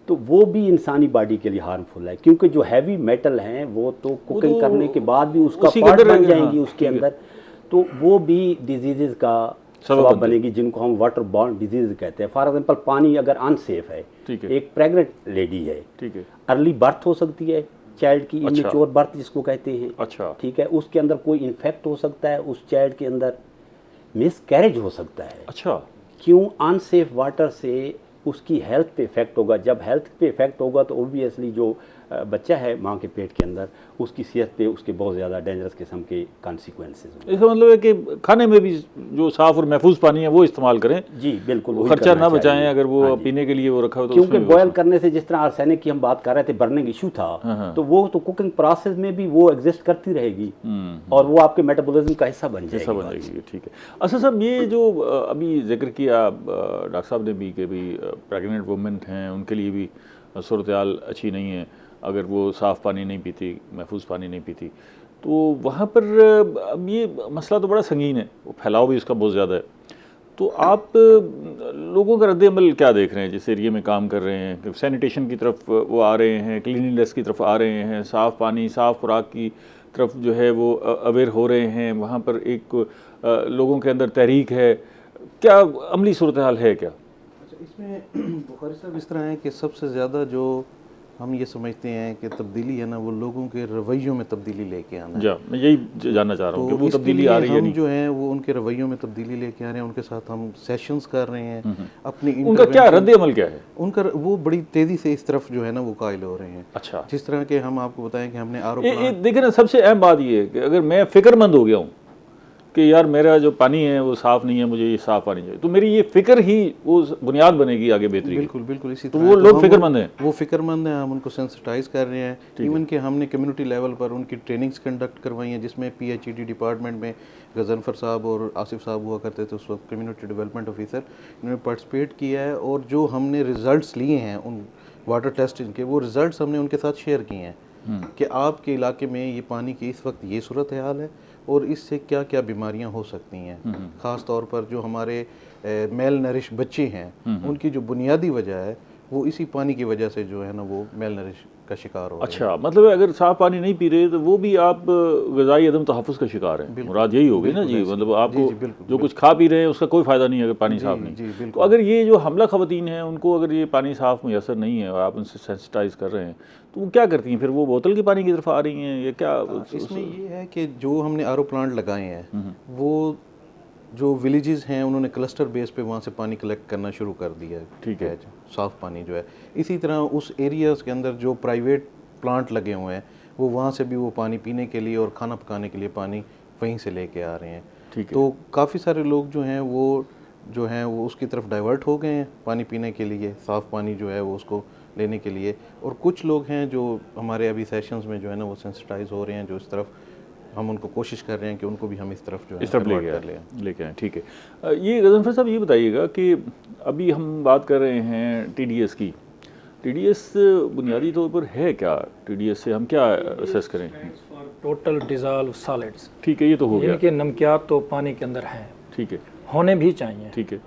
तो वो भी इंसानी बॉडी के लिए हार्मफुल है, क्योंकि जो हैवी मेटल हैं वो तो कुकिंग करने के बाद भी उसका पार्ट बन जाएंगी उसके अंदर, तो वो भी डिजीज़ का सबब बनेगी, जिनको हम वाटर बॉर्न डिजीज़ कहते हैं। फॉर एग्जांपल पानी अगर अनसेफ है, एक प्रेग्नेंट लेडी है, ठीक है, अर्ली बर्थ हो सकती है चाइल्ड की, इमेच्योर बर्थ जिसको कहते हैं, अच्छा, ठीक है, उसके अंदर कोई इन्फेक्ट हो सकता है, उस चाइल्ड के अंदर मिसकैरेज हो सकता है। अच्छा, क्यों? अनसेफ वाटर से उसकी हेल्थ पे इफ़ेक्ट होगा। जब हेल्थ पे इफ़ेक्ट होगा तो ओबियसली जो बच्चा है माँ के पेट के अंदर, उसकी सेहत पे उसके बहुत ज़्यादा डेंजरस किस्म के कॉन्सिक्वेंसेस होंगे। इसका मतलब है कि खाने में भी जो साफ़ और महफूज पानी है वो इस्तेमाल करें। जी बिल्कुल, खर्चा ना बचाएं अगर वो पीने के लिए वो रखा हो तो, क्योंकि बॉयल करने से जिस तरह आर्सेनिक की हम बात कर रहे थे, बर्निंग इशू था, तो वो तो कुकिंग प्रोसेस में भी वो एग्जिस्ट करती रहेगी और वो आपके मेटाबॉलिज्म का हिस्सा बन जाएगी। ठीक है। अच्छा साहब, ये जो अभी जिक्र किया डॉक्टर साहब ने भी कि भी प्रेगनेंट वुमेन हैं उनके लिए भी सूरत हाल अच्छी नहीं है अगर वो साफ़ पानी नहीं पीती, महफूज पानी नहीं पीती, तो वहाँ पर अब ये मसला तो बड़ा संगीन है, वो फैलाव भी इसका बहुत ज़्यादा है। तो आप लोगों का रद्द-ए-अमल क्या देख रहे हैं जिस एरिए में काम कर रहे हैं? सैनिटेशन की तरफ वो आ रहे हैं, क्लीनिनेस की तरफ आ रहे हैं, साफ़ पानी, साफ़ खुराक की तरफ जो है वो अवेयर हो रहे हैं, वहाँ पर एक लोगों के अंदर तहरीक है, क्या अमली सूरत हाल है क्या? अच्छा, इसमें बुखारी साहब इस तरह है कि सबसे ज़्यादा जो हम ये समझते हैं कि तब्दीली है ना, वो लोगों के रवैयों में तब्दीली लेके आना है। मैं यही जानना चाह रहा हूँ कि वो तब्दीली आ रही है नहीं? जो है वो उनके रवैयों में तब्दीली लेके आ रहे हैं, उनके साथ हम सेशंस कर रहे हैं अपनी। उनका क्या रद्द-ए-अमल क्या है? उनका वो बड़ी तेज़ी से इस तरफ जो है ना वो कायल हो रहे हैं। अच्छा, जिस तरह के हम आपको बताएं कि हमने आरोप देखिए ना, सबसे अहम बात ये है कि अगर मैं फ़िक्रमंद हो गया हूँ कि यार मेरा जो पानी है वो साफ़ नहीं है, मुझे ये साफ़ पानी चाहिए, तो मेरी ये फ़िक्र ही वो बुनियाद बनेगी आगे बेहतरी। बिल्कुल बिल्कुल, इसी तो वो लोग फ़िक्रमंद हैं, वो फ़िक्रमंद हैं, हम उनको सेंसिटाइज़ कर रहे हैं। इवन कि हमने कम्युनिटी लेवल पर उनकी ट्रेनिंग्स कंडक्ट करवाई हैं, जिसमें PHED डिपार्टमेंट में गजनफर साहब और आसिफ साहब हुआ करते थे उस वक्त कम्युनिटी डेवलपमेंट ऑफिसर, इन्होंने पार्टिसिपेट किया है और जो हमने रिज़ल्ट्स लिए हैं उन वाटर टेस्टिंग के, वो रिज़ल्ट्स हमने उनके साथ शेयर किए हैं कि आपके इलाके में ये पानी की इस वक्त ये सूरत हाल है और इससे क्या क्या बीमारियां हो सकती हैं। ख़ास तौर पर जो हमारे मेल नरिश बच्चे हैं उनकी जो बुनियादी वजह है वो इसी पानी की वजह से जो है ना वो मेल नरिश का शिकार हो रहे हैं। अच्छा, मतलब अगर साफ़ पानी नहीं पी रहे तो वो भी आप ग़िज़ाई अदम तहफ़्फ़ुज़ का शिकार हैं, मुराद यही होगी ना जी? मतलब आपको जो कुछ खा पी रहे हैं उसका कोई फ़ायदा नहीं अगर पानी साफ़ नहीं। तो अगर ये जो हमला ख़वातीन हैं उनको अगर ये पानी साफ़ मुयसर नहीं है और आप उनसे सेंसिटाइज़ कर रहे हैं तो वो क्या करती हैं फिर? वो बोतल के पानी की तरफ आ रही हैं या क्या? इसमें ये है कि जो हमने RO प्लांट लगाए हैं वो जो विलेजेस हैं उन्होंने क्लस्टर बेस पे वहाँ से पानी कलेक्ट करना शुरू कर दिया है। ठीक है, साफ़ पानी जो है। इसी तरह उस एरियाज़ के अंदर जो प्राइवेट प्लांट लगे हुए हैं वो वहाँ से भी वो पानी पीने के लिए और खाना पकाने के लिए पानी वहीं से लेके आ रहे हैं। ठीक है, तो काफ़ी सारे लोग जो हैं वो उसकी तरफ डाइवर्ट हो गए हैं पानी पीने के लिए, साफ़ पानी जो है वो उसको लेने के लिए। और कुछ लोग हैं जो हमारे अभी सेशंस में जो है ना वो सेंसिटाइज हो रहे हैं, जो इस तरफ हम उनको कोशिश कर रहे हैं कि उनको भी हम इस तरफ जो है इस तरफ लेके आए। ठीक है, ये गजनफर साहब ये बताइएगा कि अभी हम बात कर रहे हैं TDS की। TDS बुनियादी तौर पर है क्या? TDS से हम क्या असेस करें? Total dissolve solids. ठीक है, ये तो हो गया। इनके नमकियात तो पानी के अंदर हैं, ठीक है, होने भी चाहिए, ठीक है,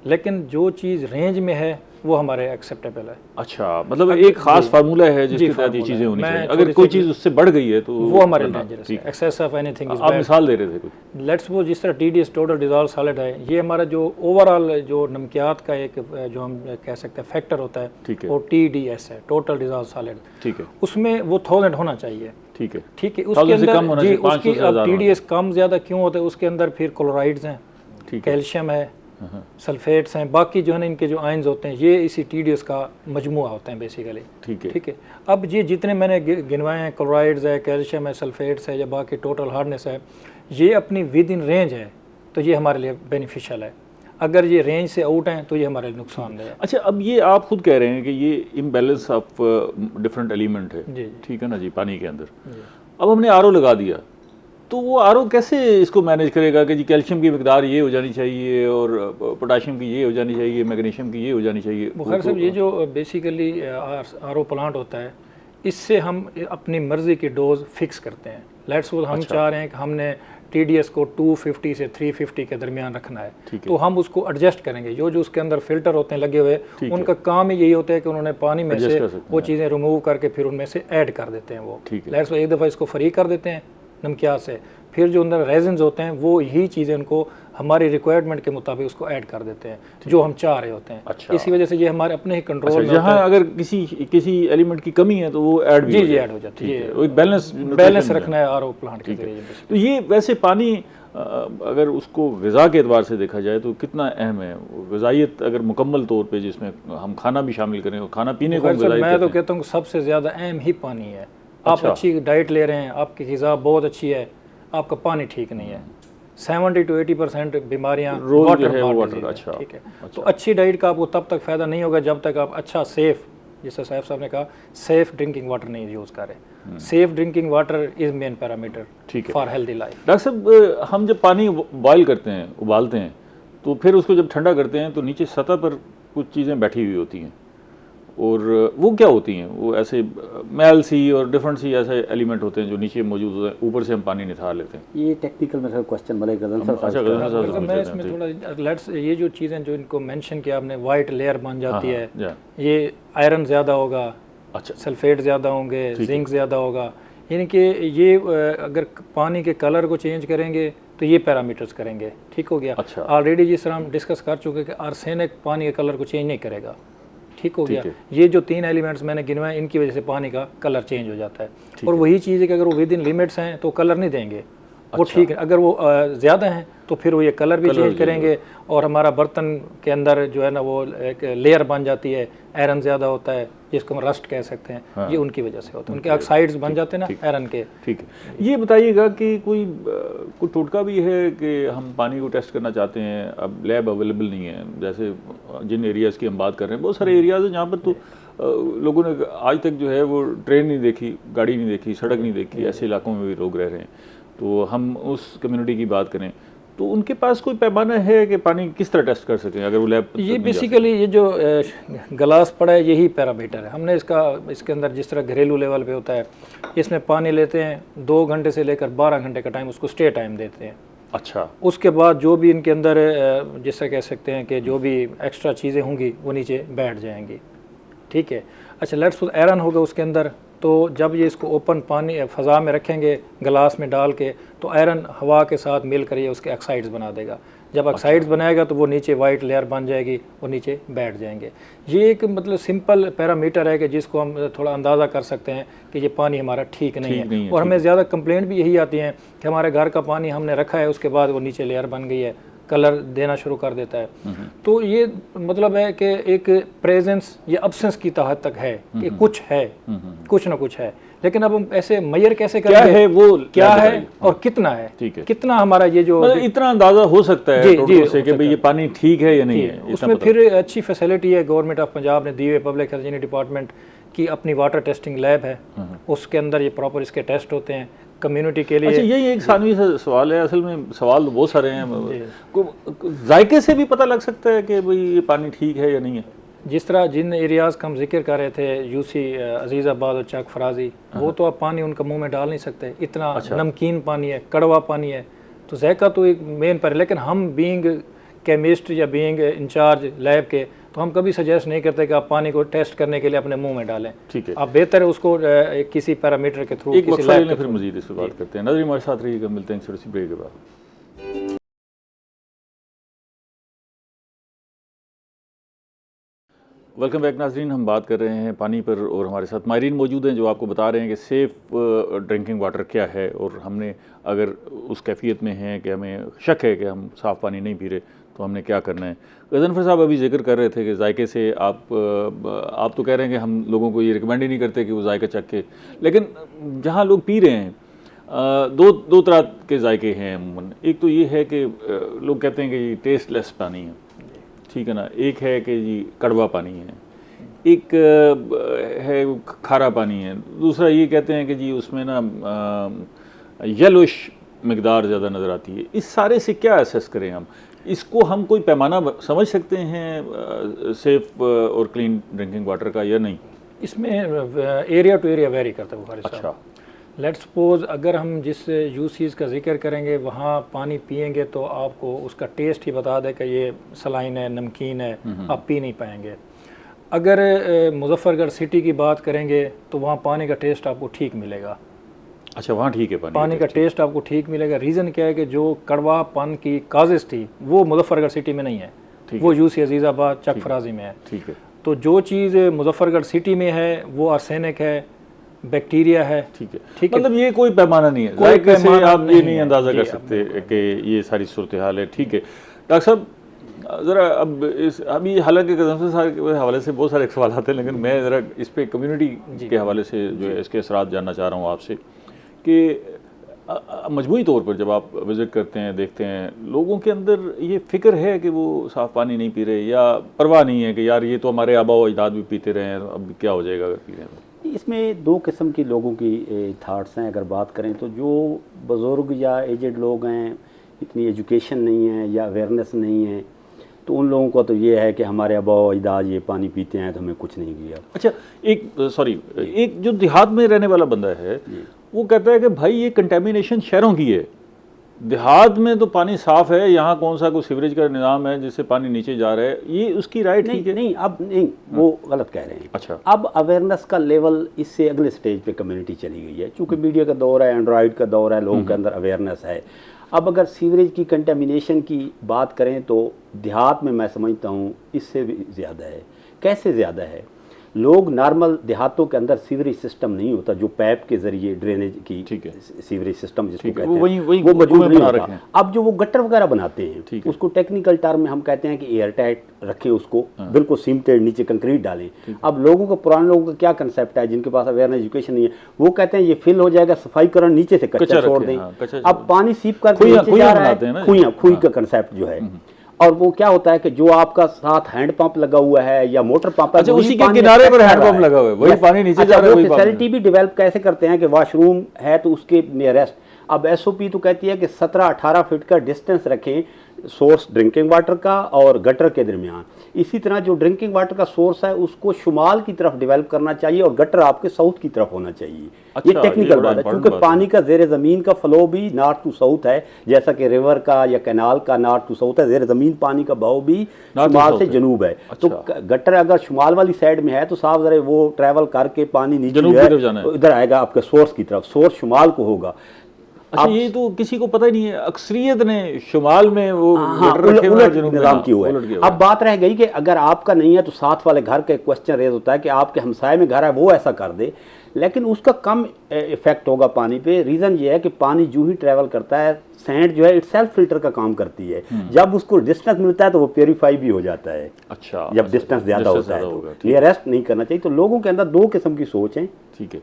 लेकिन जो चीज़ रेंज में है वो हमारे एक्सेप्टेबल है। अच्छा, मतलब एक खास फार्मूला है जिसके तहत ये चीज़ें होनी चाहिए, अगर कोई चीज़ उससे बढ़ गई है तो वो हमारे डेंजरस है। एक्सेस ऑफ एनीथिंग इज आप मिसाल दे रहे थे कुछ? लेट्स सपोज जिस तरह TDS टोटल डिजॉल्व सॉलिड है, ये हमारा जो ओवरऑल जो नमकियात का एक जो हम कह सकते हैं फैक्टर होता है, वो TDS है, टोटल डिजॉल्व सॉलिड। ठीक है, उसमें वो 1000 होना चाहिए। ठीक है, ठीक है, उसके अंदर जी उसकी अब TDS कम ज़्यादा क्यों होता है, उसके अंदर फिर क्लोराइड्स हैं, कैल्शियम है, सल्फेट्स हैं, बाकी जो है ना इनके जो आयंस होते हैं, ये इसी TDS का मजमुआ होता है बेसिकली। ठीक है, अब ये जितने मैंने गिनवाए हैं, क्लोराइड्स है, कैल्शियम है, सल्फेट्स है या बाकी टोटल हार्डनेस है, ये अपनी विद इन रेंज है तो ये हमारे लिए बेनिफिशियल है। अगर ये रेंज से आउट हैं तो ये हमारे लिए नुकसानदेह है। अच्छा, अब ये आप खुद कह रहे हैं कि ये इम्बैलेंस ऑफ डिफरेंट एलिमेंट है, जी ठीक है ना जी, पानी के अंदर। अब हमने RO लगा दिया तो वो RO कैसे इसको मैनेज करेगा कि जी कैल्शियम की मिकदार ये हो जानी चाहिए और पोटाशियम की ये हो जानी चाहिए, मैग्नीशियम की ये हो जानी चाहिए? बुखार साहब, ये जो बेसिकली RO प्लांट होता है, इससे हम अपनी मर्ज़ी की डोज फिक्स करते हैं। लेट्स सपोज हम चाह रहे हैं कि हमने TDS को 250 से 350 के दरमियान रखना है, तो हम उसको एडजस्ट करेंगे। जो उसके अंदर फिल्टर होते हैं लगे हुए, उनका काम ही यही होता है कि उन्होंने पानी में से वो चीज़ें रिमूव करके फिर उनमें से ऐड कर देते हैं वो। लेट्स सपोज एक दफ़ा इसको फ्री कर देते हैं नमकियात से, फिर जो अंदर रेजिन्स होते हैं वो यही चीज़ें उनको हमारी रिक्वायरमेंट के मुताबिक उसको ऐड कर देते हैं जो हम चाह रहे होते हैं। अच्छा। इसी वजह से ये हमारे अपने ही कंट्रोल में जहाँ अगर किसी एलिमेंट की कमी है तो वो ऐड भी जी ऐड हो जाती है। एक बैलेंस रखना है RO प्लांट के जरिए। तो ये वैसे पानी अगर उसको ग़िज़ा के एतबार से देखा जाए तो कितना अहम है? ग़िज़ाइयत अगर मुकम्मल तौर पे जिसमें हम खाना भी शामिल करें और खाना पीने को मैं तो कहता हूँ सबसे ज़्यादा अहम ही पानी है। आप अच्छी डाइट ले रहे हैं, आपकी ग़िज़ा बहुत अच्छी है, आपका पानी ठीक नहीं है, 70 to 80% बीमारियाँ वाटर। अच्छा, ठीक है। तो अच्छी डाइट का आपको तब तक फ़ायदा नहीं होगा जब तक आप अच्छा सेफ़, जैसे साहब ने कहा, सेफ़ ड्रिंकिंग वाटर नहीं यूज़ करें। Safe drinking water is main parameter for healthy life. Doctor साहब, हम जब पानी बॉयल करते हैं, उबालते हैं, तो फिर उसको जब ठंडा करते हैं तो नीचे सतह पर कुछ चीज़ें बैठी हुई होती हैं, और वो क्या होती हैं? वो ऐसे मैल सी और डिफरेंट सी ऐसे एलिमेंट होते हैं जो नीचे मौजूद होते हैं, ऊपर से हम पानी निथार लेते हैं। ये टेक्निकल में क्वेश्चन मैं इसमें थोड़ा लेट्स, ये जो चीज़ें जो इनको मेंशन किया आपने, वाइट लेयर बन जाती है, ये आयरन ज़्यादा होगा, अच्छा, सल्फेट ज़्यादा होंगे, जिंक ज़्यादा होगा, यानी कि ये अगर पानी के कलर को चेंज करेंगे तो ये पैरामीटर्स करेंगे। ठीक हो गया। अच्छा। ऑलरेडी जिस तरह हम डिस्कस कर चुके कि आर्सेनिक पानी के कलर को चेंज नहीं करेगा। ठीक हो गया। ये जो 3 एलिमेंट्स मैंने गिनवाए, इनकी वजह से पानी का कलर चेंज हो जाता है। और वही चीज़ है कि अगर वो विद इन लिमिट्स हैं तो कलर नहीं देंगे, वो ठीक है। अगर वो ज़्यादा हैं तो फिर वो ये कलर भी चेंज करेंगे, और हमारा बर्तन के अंदर जो है ना वो एक लेयर बन जाती है, आयरन ज़्यादा होता है जिसको हम रस्ट कह सकते हैं। हाँ। ये उनकी वजह से होता है, उनके ऑक्साइड्स बन जाते हैं ना आयरन के। ठीक है। ये बताइएगा कि कोई टोटका भी है कि हम पानी को टेस्ट करना चाहते हैं, अब लैब अवेलेबल नहीं है, जैसे जिन एरियाज़ की हम बात कर रहे हैं, बहुत सारे एरियाज़ हैं जहाँ पर तो लोगों ने आज तक जो है वो ट्रेन नहीं देखी, गाड़ी नहीं देखी, सड़क नहीं देखी, ऐसे इलाकों में भी लोग रह रहे हैं। तो हम उस कम्युनिटी की बात करें तो उनके पास कोई पैमाना है कि पानी किस तरह टेस्ट कर सकें अगर वो लैब? ये बेसिकली ये जो गिलास पड़ा है यही पैरामीटर है। हमने इसके अंदर जिस तरह घरेलू लेवल पे होता है, इसमें पानी लेते हैं, 2 घंटे से लेकर 12 घंटे का टाइम उसको स्टे टाइम देते हैं। अच्छा। उसके बाद जो भी इनके अंदर जिस तरह कह सकते हैं कि जो भी एक्स्ट्रा चीज़ें होंगी वो नीचे बैठ जाएंगी। ठीक है। अच्छा, लेट्स सपोज आयरन होगा उसके अंदर, तो जब ये इसको ओपन पानी फ़ज़ा में रखेंगे गिलास में डाल के, तो आयरन हवा के साथ मिल कर ये उसके ऑक्साइड्स बना देगा। जब ऑक्साइड्स बनाएगा तो वो नीचे वाइट लेयर बन जाएगी, वो नीचे बैठ जाएंगे। ये एक मतलब सिंपल पैरामीटर है कि जिसको हम थोड़ा अंदाज़ा कर सकते हैं कि ये पानी हमारा ठीक नहीं है। और हमें ज़्यादा कंप्लेंट भी यही आती हैं कि हमारे घर का पानी हमने रखा है, उसके बाद वो नीचे लेयर बन गई है, कलर देना शुरू कर देता है। तो ये मतलब है कि एक प्रेजेंस या अब्सेंस की तहत तक है कि कुछ है, कुछ ना कुछ है, लेकिन अब हम ऐसे मेजर कैसे करेंगे, क्या है वो, क्या है और कितना है? ठीक है। कितना हमारा ये जो मतलब इतना अंदाजा हो सकता है जी, से कि भाई ये पानी ठीक है या नहीं है। उसमें फिर अच्छी फैसिलिटी है, गवर्नमेंट ऑफ पंजाब ने दी हुई, पब्लिक हाइजीन डिपार्टमेंट की अपनी वाटर टेस्टिंग लैब है, उसके अंदर ये प्रॉपर इसके टेस्ट होते हैं कम्युनिटी के लिए। अच्छा, यही एक सानवी सा सवाल है, असल में सवाल तो बहुत सारे हैं। जायके से भी पता लग सकता है कि भाई ये पानी ठीक है या नहीं है? जिस तरह जिन एरियाज़ का हम जिक्र कर रहे थे, यूसी अजीज़ाबाद और चक फराजी, वो तो आप पानी उनका मुंह में डाल नहीं सकते, इतना नमकीन पानी है, कड़वा पानी है, तो जायका तो एक मेन पर। लेकिन हम बीइंग केमिस्ट या बीइंग इंचार्ज लैब के, तो हम कभी सजेस्ट नहीं करते कि आप पानी को टेस्ट करने के लिए अपने मुंह में डालें। ठीक है, आप बेहतर है उसको किसी पैरामीटर के थ्रू, एक किसी वक्फा लैब लेने के फिर थ्रू। मजीद इस पर बात करते हैं। नाज़रीन हमारे साथ रहिएगा, मिलते हैं छोटी सी ब्रेक के बाद। वेलकम बैक नाजरीन, हम बात कर रहे हैं पानी पर और हमारे साथ माहिरीन मौजूद हैं जो आपको बता रहे हैं कि सेफ़ ड्रिंकिंग वाटर क्या है, और हमने अगर उस कैफियत में हैं कि हमें शक है कि हम साफ़ पानी नहीं पी रहे तो हमने क्या करना है। गज़नफ़र साहब अभी जिक्र कर रहे थे कि जायके से आप तो कह रहे हैं कि हम लोगों को ये रिकमेंड ही नहीं करते कि वो जायका चख के, लेकिन जहाँ लोग पी रहे हैं दो तरह के जायके हैं अमूमन। एक तो ये है कि लोग कहते हैं कि ये टेस्टलेस पानी है, ठीक है ना, एक है कि जी कड़वा पानी है, एक है खारा पानी है, दूसरा ये कहते हैं कि जी उसमें ना येलोइश मकदार ज़्यादा नज़र आती है। इस सारे से क्या असेस करें हम? इसको हम कोई पैमाना समझ सकते हैं सेफ़ और क्लीन ड्रिंकिंग वाटर का या नहीं? इसमें एरिया टू एरिया वेरी करता है बुखारी साहब। अच्छा, लेट्स सपोज अगर हम जिस यूसीज़ का जिक्र करेंगे वहाँ पानी पिएंगे तो आपको उसका टेस्ट ही बता दे कि ये सलाइन है, नमकीन है, आप पी नहीं पाएंगे। अगर मुजफ्फरगढ़ सिटी की बात करेंगे तो वहाँ पानी का टेस्ट आपको ठीक मिलेगा। अच्छा, वहाँ ठीक है पानी का टेस्ट आपको ठीक मिलेगा। रीज़न क्या है कि जो कड़वापन की काजेज़ थी वो मुजफ्फरगढ़ सिटी में नहीं है, वो यूसी अजीज़ाबाद चक फराजी में है। ठीक है, तो जो चीज़ मुजफ्फरगढ़ सिटी में है वो आर्सेनिक है, बैक्टीरिया है। ठीक है, ठीक है, मतलब ये कोई पैमाना नहीं है, कोई जायके से पैमाना आप ये नहीं नहीं है। अंदाज़ा जी, कर सकते कि ये सारी सूरत हाल है। ठीक है डॉक्टर साहब, ज़रा अब इस अभी हालांकि गज़नफ़र साहब के हवाले से बहुत सारे सवाल आते हैं, लेकिन मैं ज़रा इस पे कम्युनिटी के हवाले से जो है इसके असरात जानना चाह रहा हूँ आपसे कि मजमूई तौर पर जब आप विज़िट करते हैं, देखते हैं, लोगों के अंदर ये फ़िक्र है कि वो साफ़ पानी नहीं पी रहे, या परवाह नहीं है कि यार ये तो हमारे आबा व अजदाद भी पीते रहे हैं, अब क्या हो जाएगा अगर पी रहे हैं? इसमें दो किस्म की लोगों की थाट्स हैं। अगर बात करें तो जो बुज़ुर्ग या एजड लोग हैं, इतनी एजुकेशन नहीं है या अवेयरनेस नहीं है, तो उन लोगों को तो ये है कि हमारे आबा व अजदाद ये पानी पीते हैं तो हमें कुछ नहीं किया। अच्छा, एक जो देहात में रहने वाला बंदा है वो कहता है कि भाई ये कंटेमिनेशन शहरों की है, देहात में तो पानी साफ़ है, यहाँ कौन सा कोई सीवरेज का निज़ाम है जिससे पानी नीचे जा रहा है, ये उसकी राय ठीक है? नहीं, अब नहीं, वो गलत कह रहे हैं। अच्छा, अब अवेयरनेस का लेवल इससे अगले स्टेज पे कम्युनिटी चली गई है, चूँकि मीडिया का दौर है, एंड्रॉयड का दौर है, लोगों के अंदर अवेयरनेस है। अब अगर सीवरेज की कंटेमिनेशन की बात करें तो देहात में मैं समझता हूँ इससे भी ज़्यादा है। कैसे ज़्यादा है? लोग नॉर्मल देहातों के अंदर सीवरेज सिस्टम नहीं होता, जो पाइप के ज़रिए ड्रेनेज की सीवरेज सिस्टम जिसको कहते हैं वो मौजूद नहीं होता। अब जो वो गटर वगैरह बनाते हैं उसको टेक्निकल टर्म में हम कहते हैं कि एयर टाइट रखें, उसको बिल्कुल सीमटेड नीचे कंक्रीट डालें। अब लोगों को, पुराने लोगों का क्या कंसेप्ट है, जिनके पास अवेयरनेस एजुकेशन नहीं है, वो कहते हैं ये फिल हो जाएगा, सफाई करण नीचे से कच्चा छोड़ दें। अब पानी सीप करके नीचे जा रहा है, खुई का कंसेप्ट जो है। और वो क्या होता है कि जो आपका साथ हैंड पंप लगा हुआ है या मोटर पंप है, उसी के किनारे पर हैंड पंप लगा हुआ है, वही पानी नीचे जा रहा है। फैसिलिटी भी डेवलप कैसे करते हैं कि वॉशरूम है तो उसके नियरेस्ट, अब एसओपी तो कहती है कि 17-18 फीट का डिस्टेंस रखें सोर्स ड्रिंकिंग वाटर का और गटर के दरमियान। इसी तरह जो ड्रिंकिंग वाटर का सोर्स है उसको शुमाल की तरफ डेवलप करना चाहिए और गटर आपके साउथ की तरफ होना चाहिए। ये टेक्निकल बात है, क्योंकि पानी का ज़ेर ज़मीन का फ्लो भी नॉर्थ टू साउथ है, जैसा कि रिवर का या कैनाल का नॉर्थ टू साउथ है, ज़ेर ज़मीन पानी का बहाव भी शुमाल से जनूब है। तो गटर अगर शुमाल वाली साइड में है तो साफ ज़रा वो ट्रैवल करके पानी नीचे इधर आएगा आपके सोर्स की तरफ, सोर्स शुमाल को होगा। अच्छा, ये तो किसी को पता ही नहीं है, अक्सरियत ने शुमाल में वो निज़ाम की हुआ है। अब बात रह गई कि अगर आपका नहीं है तो साथ वाले घर का क्वेश्चन रेज होता है कि आपके हमसाये में घर है वो ऐसा कर दे, लेकिन उसका कम इफेक्ट होगा पानी पे। रीज़न ये है कि पानी जो ही ट्रैवल करता है, सैंड जो है इट सेल्फ फिल्टर का काम करती है, जब उसको डिस्टेंस मिलता है तो वो प्योरीफाई भी हो जाता है। अच्छा, जब डिस्टेंस ज़्यादा होता है तो नियरेस्ट नहीं करना चाहिए। तो लोगों के अंदर दो किस्म की सोच है। ठीक है,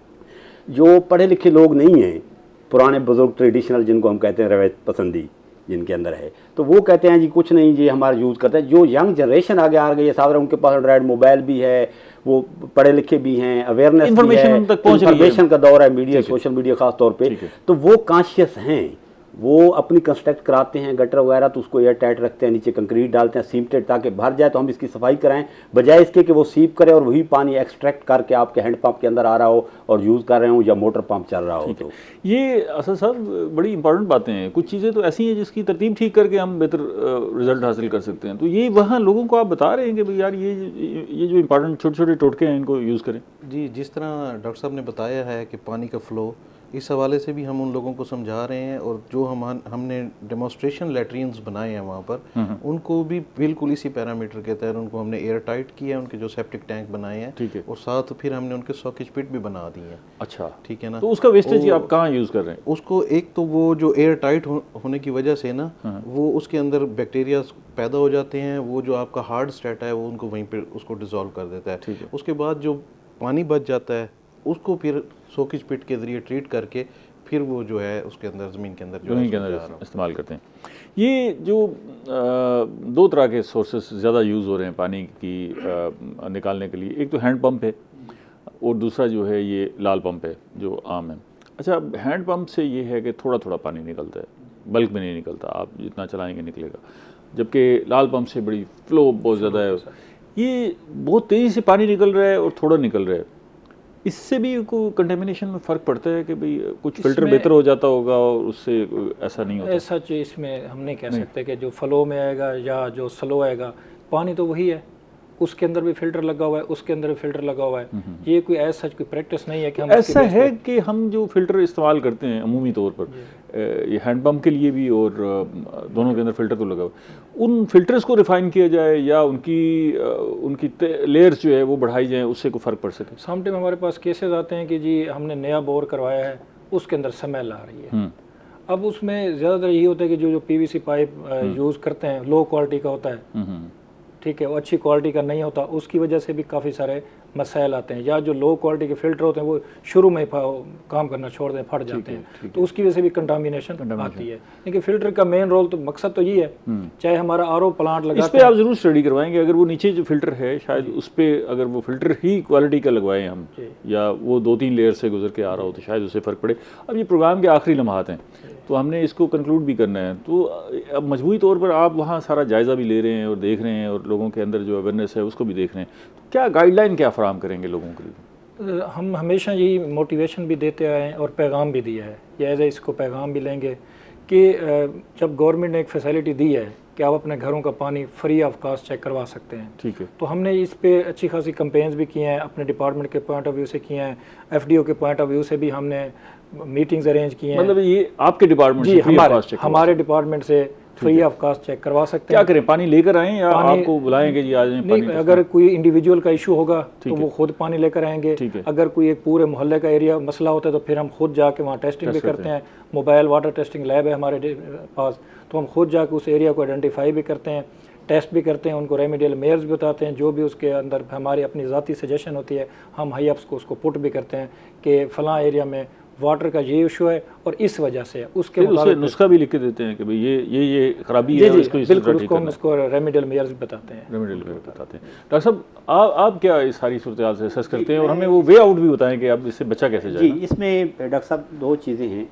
जो पढ़े लिखे लोग नहीं हैं, पुराने बुजुर्ग ट्रेडिशनल जिनको हम कहते हैं रवायत पसंदी जिनके अंदर है, तो वो कहते हैं जी कुछ नहीं, ये हमारा यूज़ करता है। जो यंग जनरेशन आगे आ गई है, साधारण उनके पास एंड्रॉइड मोबाइल भी है, वो पढ़े लिखे भी हैं, अवेयरनेस भी है, इंफॉर्मेशन का दौर है, मीडिया, सोशल मीडिया खास तौर पे, तो वो कॉन्शियस हैं, वो अपनी कंस्ट्रक्ट कराते हैं गटर वगैरह, तो उसको एयर टाइट रखते हैं, नीचे कंक्रीट डालते हैं सीमेंटेड, ताकि भर जाए तो हम इसकी सफाई कराएं, बजाय इसके कि वो सीप करे और वही पानी एक्सट्रैक्ट करके आपके हैंडपम्प के अंदर आ रहा हो और यूज़ कर रहे हो या मोटर पंप चल रहा हो। तो ये असद साहब बड़ी इंपॉर्टेंट बातें हैं, कुछ चीज़ें तो ऐसी हैं जिसकी तरतीब ठीक करके हम बेहतर रिजल्ट हासिल कर सकते हैं। तो ये वहाँ लोगों को आप बता रहे हैं कि भाई यार ये जो इंपॉर्टेंट छोटे छोटे टोटके हैं इनको यूज़ करें। जी, जिस तरह डॉक्टर साहब ने बताया है कि पानी का फ़्लो, इस हवाले से भी हम उन लोगों को समझा रहे हैं, और जो हमने डेमोस्ट्रेशन लेट्रिन्स बनाए हैं वहाँ पर, उनको भी बिल्कुल इसी पैरामीटर के तहत उनको हमने एयर टाइट किया है, उनके जो सेप्टिक टैंक बनाए हैं, ठीक है, और साथ फिर हमने उनके सॉकेज पिट भी बना दी हैं। अच्छा, ठीक है ना। तो उसका वेस्टेज आप कहाँ यूज़ कर रहे हैं? उसको एक तो वो जो एयर टाइट होने की वजह से ना, वो उसके अंदर बैक्टीरिया पैदा हो जाते हैं, वो जो आपका हार्ड स्टेटा है वो उनको वहीं पर उसको डिसॉल्व कर देता है। उसके बाद जो पानी बच जाता है उसको फिर सोकेज पिट के ज़रिए ट्रीट करके फिर वो जो है उसके अंदर ज़मीन के अंदर इस्तेमाल करते हैं। ये जो दो तरह के सोर्सेस ज़्यादा यूज़ हो रहे हैं पानी की निकालने के लिए, एक तो हैंड पंप है और दूसरा जो है ये लाल पंप है जो आम है। अच्छा, हैंड पंप से ये है कि थोड़ा थोड़ा पानी निकलता है, बल्क में नहीं निकलता, आप जितना चलाएंगे निकलेगा, जबकि लाल पंप से बड़ी फ्लो बहुत ज़्यादा है, ये बहुत तेज़ी से पानी निकल रहा है और थोड़ा निकल रहा है। इससे भी को कंटेमिनेशन में फ़र्क पड़ता है कि भाई कुछ फिल्टर बेहतर हो जाता होगा और उससे ऐसा नहीं होता? ऐसा चीज़ इसमें हम नहीं कह सकते कि जो फ्लो में आएगा या जो स्लो आएगा, पानी तो वही है, उसके अंदर भी फिल्टर लगा हुआ है, उसके अंदर भी फिल्टर लगा हुआ है। ये कोई ऐसा कोई प्रैक्टिस नहीं है कि हम ऐसा है कि हम जो फिल्टर इस्तेमाल करते हैं अमूमी तौर पर, ये हैंडपम्प के लिए भी और दोनों के अंदर फिल्टर तो लगा हुआ, उन फिल्टर्स को रिफाइन किया जाए या उनकी लेयर्स जो है वो बढ़ाई जाए, उससे कोई फ़र्क पड़ सके? समटाइम हमारे पास केसेस आते हैं कि जी हमने नया बोर करवाया है, उसके अंदर स्मेल आ रही है। अब उसमें ज़्यादातर यही होता है कि जो PVC पाइप यूज़ करते हैं लो क्वालिटी का होता है, ठीक है, वो अच्छी क्वालिटी का नहीं होता, उसकी वजह से भी काफ़ी सारे मसाइल आते हैं। या जो लो क्वालिटी के फिल्टर होते हैं वो शुरू में काम करना छोड़ दें, फट जाते हैं, तो उसकी वजह से भी कंटामिनेशन आती है। लेकिन फिल्टर का मेन रोल तो मकसद तो ये है, चाहे हमारा RO प्लांट लगा, इस पे आप जरूर स्टडी करवाएंगे। अगर वो नीचे जो फिल्टर है शायद उस पर अगर वो फिल्टर ही क्वालिटी का लगवाएं हम, या वो 2-3 लेयर से गुजर के आ रहा हो तो शायद उससे फ़र्क पड़े। अब ये प्रोग्राम के आखिरी लम्हात हैं तो हमने इसको कंक्लूड भी करना है, तो अब मजबूरी तौर पर आप वहाँ सारा जायज़ा भी ले रहे हैं और देख रहे हैं और लोगों के अंदर जो अवेयरनेस है उसको भी देख रहे हैं, तो क्या गाइडलाइन क्या फराहम करेंगे लोगों के लिए? हम हमेशा यही मोटिवेशन भी देते आए हैं और पैगाम भी दिया है, या एज इसको पैगाम भी लेंगे कि जब गवर्नमेंट ने एक फैसिलिटी दी है कि आप अपने घरों का पानी फ्री ऑफ कास्ट चेक करवा सकते हैं, ठीक है, तो हमने इस पे अच्छी खासी कैंपेन्स भी किए हैं, अपने डिपार्टमेंट के पॉइंट ऑफ व्यू से किए हैं, FDO के पॉइंट ऑफ व्यू से भी हमने मीटिंग्स अरेंज की हैं। मतलब ये आपके डिपार्टमेंट जी, हमारे डिपार्टमेंट से फ्री ऑफ कास्ट चेक करवा सकते हैं। क्या करें, पानी लेकर आएँ या आपको बुलाएंगे जी आज? नहीं, अगर कोई इंडिविजुअल का इशू होगा तो वो खुद पानी लेकर आएंगे। अगर कोई एक पूरे मोहल्ले का एरिया मसला होता है तो फिर हम खुद जाके वहाँ टेस्टिंग भी करते हैं। मोबाइल वाटर टेस्टिंग लैब है हमारे पास, तो हम खुद जाके उस एरिया को आइडेंटिफाई भी करते हैं, टेस्ट भी करते हैं, उनको रेमेडियल मेयर्स भी बताते हैं, जो भी उसके अंदर हमारी अपनी ज़ाती सजेशन होती है हम हाई अप्स को उसको पुट भी करते हैं कि फ़लाँ एरिया में वाटर का ये इशू है और इस वजह से उसके मुताबिक नुस्खा भी लिख के देते हैं कि भाई ये खराबी है, इसको बिल्कुल उसको रेमेडियल मेयर्स भी बताते हैं। रेमेडियल मेयर्स बताते हैं। डॉक्टर साहब, आप क्या इस सारी सूरत हाल से असेस करते हैं और हमें वो वे आउट भी बताएं कि अब इससे बचा कैसे जाए? जी, इसमें डॉक्टर साहब 2 चीज़ें हैं।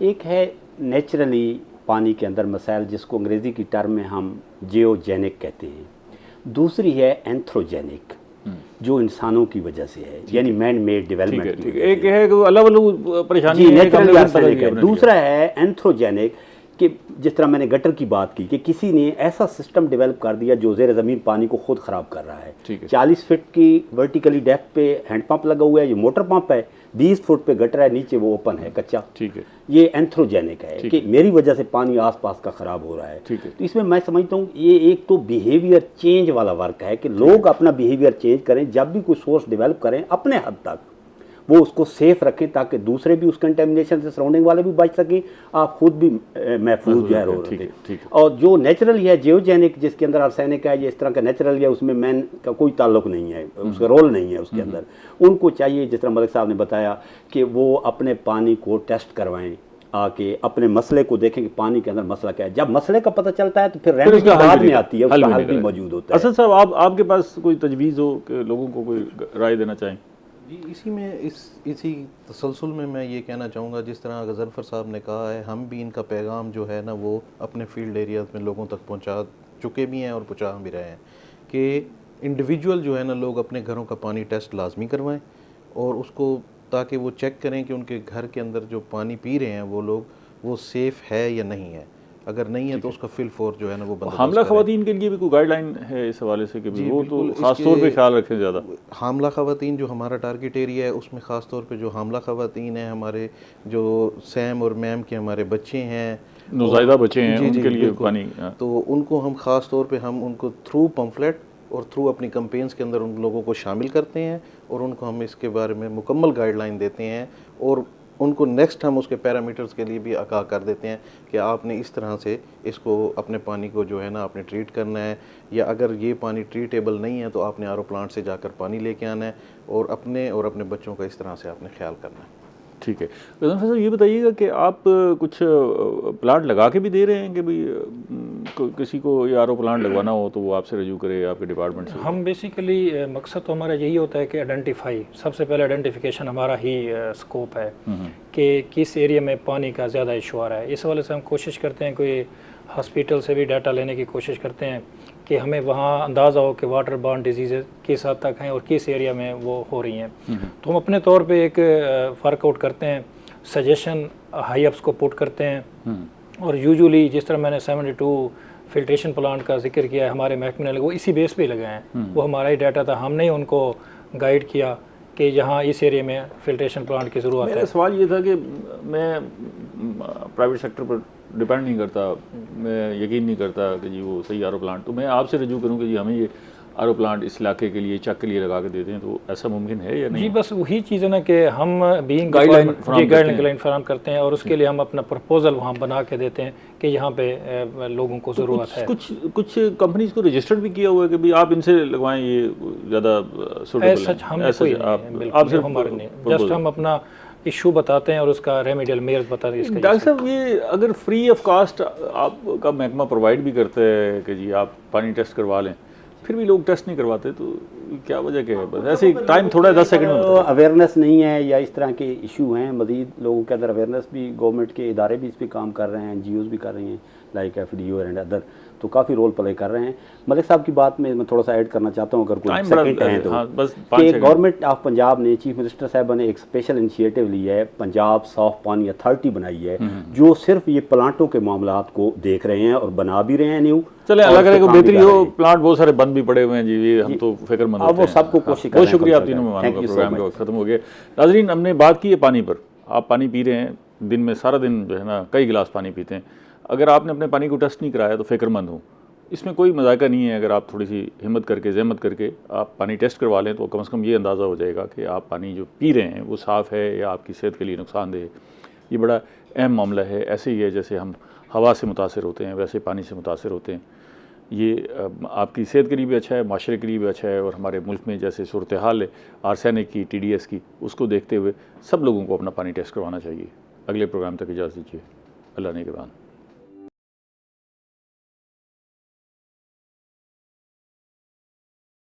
एक है नेचुरली पानी के अंदर मसाइल, जिसको अंग्रेज़ी की टर्म में हम जियोजेनिक कहते हैं। दूसरी है एंथ्रोजेनिक, जो इंसानों की वजह से है, यानी मैन मेड डेवलपमेंट की। एक है कि अल्लाह वाला परेशानी है, नेचुरली आर्सेनिक है। दूसरा है एंथ्रोजेनिक, कि जिस तरह मैंने गटर की बात की कि किसी ने ऐसा सिस्टम डेवलप कर दिया जो ज़ेर ज़मीन पानी को खुद ख़राब कर रहा है। 40 फीट की वर्टिकली डेप्थ पे हैंडपम्प लगा हुआ है, ये मोटर पंप है, 20 फुट पे गटर है, नीचे वो ओपन है, कच्चा। ठीक है, ये एंथ्रोजेनिक है कि मेरी वजह से पानी आसपास का ख़राब हो रहा है। तो इसमें मैं समझता हूँ ये एक तो बिहेवियर चेंज वाला वर्क है कि लोग अपना बिहेवियर चेंज करें, जब भी कोई सोर्स डेवलप करें अपने हद तक वो उसको सेफ रखें ताकि दूसरे भी उस कंटेमिनेशन से सराउंडिंग वाले भी बच सकें, आप खुद भी महफूज जो है रो रहे। और जो नेचुरल है जियोजेनिक, जिसके अंदर आर्सेनिक है, इस तरह का नेचुरल है, उसमें मैन का कोई ताल्लुक नहीं है, उसका रोल नहीं है उसके अंदर। उनको चाहिए, जिस तरह मलिक साहब ने बताया, कि वो अपने पानी को टेस्ट करवाएं, आके अपने मसले को देखें कि पानी के अंदर मसला क्या है। जब मसले का पता चलता है तो फिर रेमेडी बाद में आती है, उसका हल भी मौजूद होता है। असद साहब, आपके पास कोई तजवीज़ हो कि लोगों को कोई राय देना चाहें? जी, इसी तसलसल में मैं ये कहना चाहूँगा, जिस तरह गज़रफ़र साहब ने कहा है, हम भी इनका पैगाम जो है ना वो अपने फील्ड एरियाज़ में लोगों तक पहुँचा चुके भी हैं और पहुँचा भी रहे हैं कि इंडिविजुअल जो है ना लोग अपने घरों का पानी टेस्ट लाजमी करवाएं और उसको ताकि वो चेक करें कि उनके घर के अंदर जो पानी पी रहे हैं वो लोग वो सेफ़ है या नहीं है। अगर नहीं है तो उसका फिल फोर जो है ना वो बंदोबस्त हामला करें। ख़वातीन के लिए भी कोई गाइडलाइन है इस हवाले से कि जी, वो तो बिल्कुल, ख़ास तौर पे ख्याल रखें ज़्यादा? हामला ख़वातीन जो हमारा टारगेट एरिया है उसमें ख़ास तौर पे जो हामला ख़वातीन हैं, हमारे जो सैम और मैम के हमारे बच्चे हैं, नौज़ायदा बच्चे हैं, जी, जी, उनके लिए बिल्कुल। पानी, हाँ। तो उनको हम ख़ास तौर पे हम उनको थ्रू पम्फलेट और थ्रू अपनी कैंपेन्स के अंदर उन लोगों को शामिल करते हैं और उनको हम इसके बारे में मुकम्मल गाइडलाइन देते हैं और उनको नेक्स्ट हम उसके पैरामीटर्स के लिए भी आगाह कर देते हैं कि आपने इस तरह से इसको अपने पानी को जो है ना आपने ट्रीट करना है, या अगर ये पानी ट्रीटेबल नहीं है तो आपने आरओ प्लांट से जाकर पानी लेके आना है और अपने बच्चों का इस तरह से आपने ख्याल करना है। ठीक है। गज़नफ़र साहब, ये बताइएगा कि आप कुछ प्लांट लगा के भी दे रहे हैं कि भाई किसी को ये आरओ प्लांट लगवाना हो तो वो आपसे रजू करे आपके डिपार्टमेंट से? हम बेसिकली मकसद तो हमारा यही होता है कि आइडेंटिफाई, सबसे पहले आइडेंटिफिकेशन हमारा ही स्कोप है कि किस एरिया में पानी का ज़्यादा इशू आ रहा है। इस वाले से हम कोशिश करते हैं, कोई हॉस्पिटल से भी डाटा लेने की कोशिश करते हैं कि हमें वहाँ अंदाज़ा हो कि वाटर बॉर्न डिजीज़ किस हद तक हैं और किस एरिया में वो हो रही हैं। तो हम अपने तौर पे एक वर्कआउट करते हैं, सजेशन हाई अप्स को पुट करते हैं और यूजुअली जिस तरह मैंने 72 फिल्ट्रेशन प्लांट का जिक्र किया है, हमारे महकमे ने वो इसी बेस पे लगे हैं। वो हमारा ही डाटा था, हमने उनको गाइड किया कि यहाँ इस एरिया में फिल्ट्रेशन प्लांट की ज़रूरत है। मेरा सवाल ये था कि मैं प्राइवेट सेक्टर पर डिपेंड नहीं करता, मैं यकीन नहीं करता कि जी वो सही आरओ प्लांट, तो मैं आपसे रजू करूँ कि जी हमें ये आरओ प्लांट इस इलाके के लिए चक के लिए लगा के देते हैं, तो ऐसा मुमकिन है या नहीं? जी, बस वही चीज़ है ना कि हम बीइंग गाइडलाइन गाइडलाइन फराहम करते हैं और उसके लिए हम अपना प्रपोजल वहाँ बना के देते हैं कि यहाँ पे लोगों को ज़रूरत है। कुछ कंपनीज को रजिस्टर्ड भी किया हुआ है कि भाई आप इनसे लगवाएं, ये ज़्यादा सूटेबल सच हम कोई नहीं, आप सिर्फ हमारे नहीं, जस्ट हम अपना इशू बताते हैं और उसका रेमेडियल मेयर्स बताते हैं। डॉक्टर साहब, ये अगर फ्री ऑफ कास्ट आपका महकमा प्रोवाइड भी करता है कि जी आप पानी टेस्ट करवा लें, फिर भी लोग टेस्ट नहीं करवाते, तो क्या वजह क्या है? बस ऐसे टाइम थोड़ा 10 सेकंड में बताओ। अवेयरनेस नहीं है या इस तरह के इशू हैं, मज़ीद लोगों के अंदर अवेयरनेस भी, गवर्नमेंट के इदारे भी इस पर काम कर रहे हैं, NGOs भी कर रही हैं लाइक FDO एंड अदर, तो काफ़ी रोल प्ले कर रहे हैं। मलिक साहब की बात में मैं थोड़ा सा ऐड करना चाहता हूँ, अगर कोई सेकंड है तो। हाँ, बस कि गवर्नमेंट ऑफ पंजाब ने, चीफ मिनिस्टर साहब ने एक स्पेशल इनिशिएटिव ली है, पंजाब साफ पानी अथॉरिटी बनाई है, जो सिर्फ ये प्लांटों के मामलात को देख रहे हैं और बना भी रहे हैं न्यू। चले अल्लाह करे को बेहतरी हो, प्लांट बहुत सारे बंद भी पड़े हुए हैं जी, ये हम तो फिक्रमंद होते हैं। अब वो सबको कोशिश कर रहे हैं। बहुत शुक्रिया आप तीनों मेहमानों का, प्रोग्राम का वक्त खत्म हो गया। नाज़रीन, हमने बात की है पानी पर। आप पानी पी रहे हैं, दिन में सारा दिन जो है ना कई गिलास पानी पीते हैं। अगर आपने अपने पानी को टेस्ट नहीं कराया तो फिक्रमंद हो, इसमें कोई मजाका नहीं है। अगर आप थोड़ी सी हिम्मत करके, जहमत करके आप पानी टेस्ट करवा लें तो कम से कम ये अंदाज़ा हो जाएगा कि आप पानी जो पी रहे हैं वो साफ़ है या आपकी सेहत के लिए नुकसानदेह है। ये बड़ा अहम मामला है। ऐसे ही है जैसे हम हवा से मुतासर होते हैं, वैसे पानी से मुतासर होते हैं। ये आपकी सेहत के लिए भी अच्छा है, माशरे के लिए भी अच्छा है, और हमारे मुल्क में जैसे सूरत हाल है आर्सेनिक की, TDS की, उसको देखते हुए सब लोगों को अपना पानी टेस्ट करवाना चाहिए। अगले प्रोग्राम तक इजाज़त दीजिए। अल्लाह ने के बाद।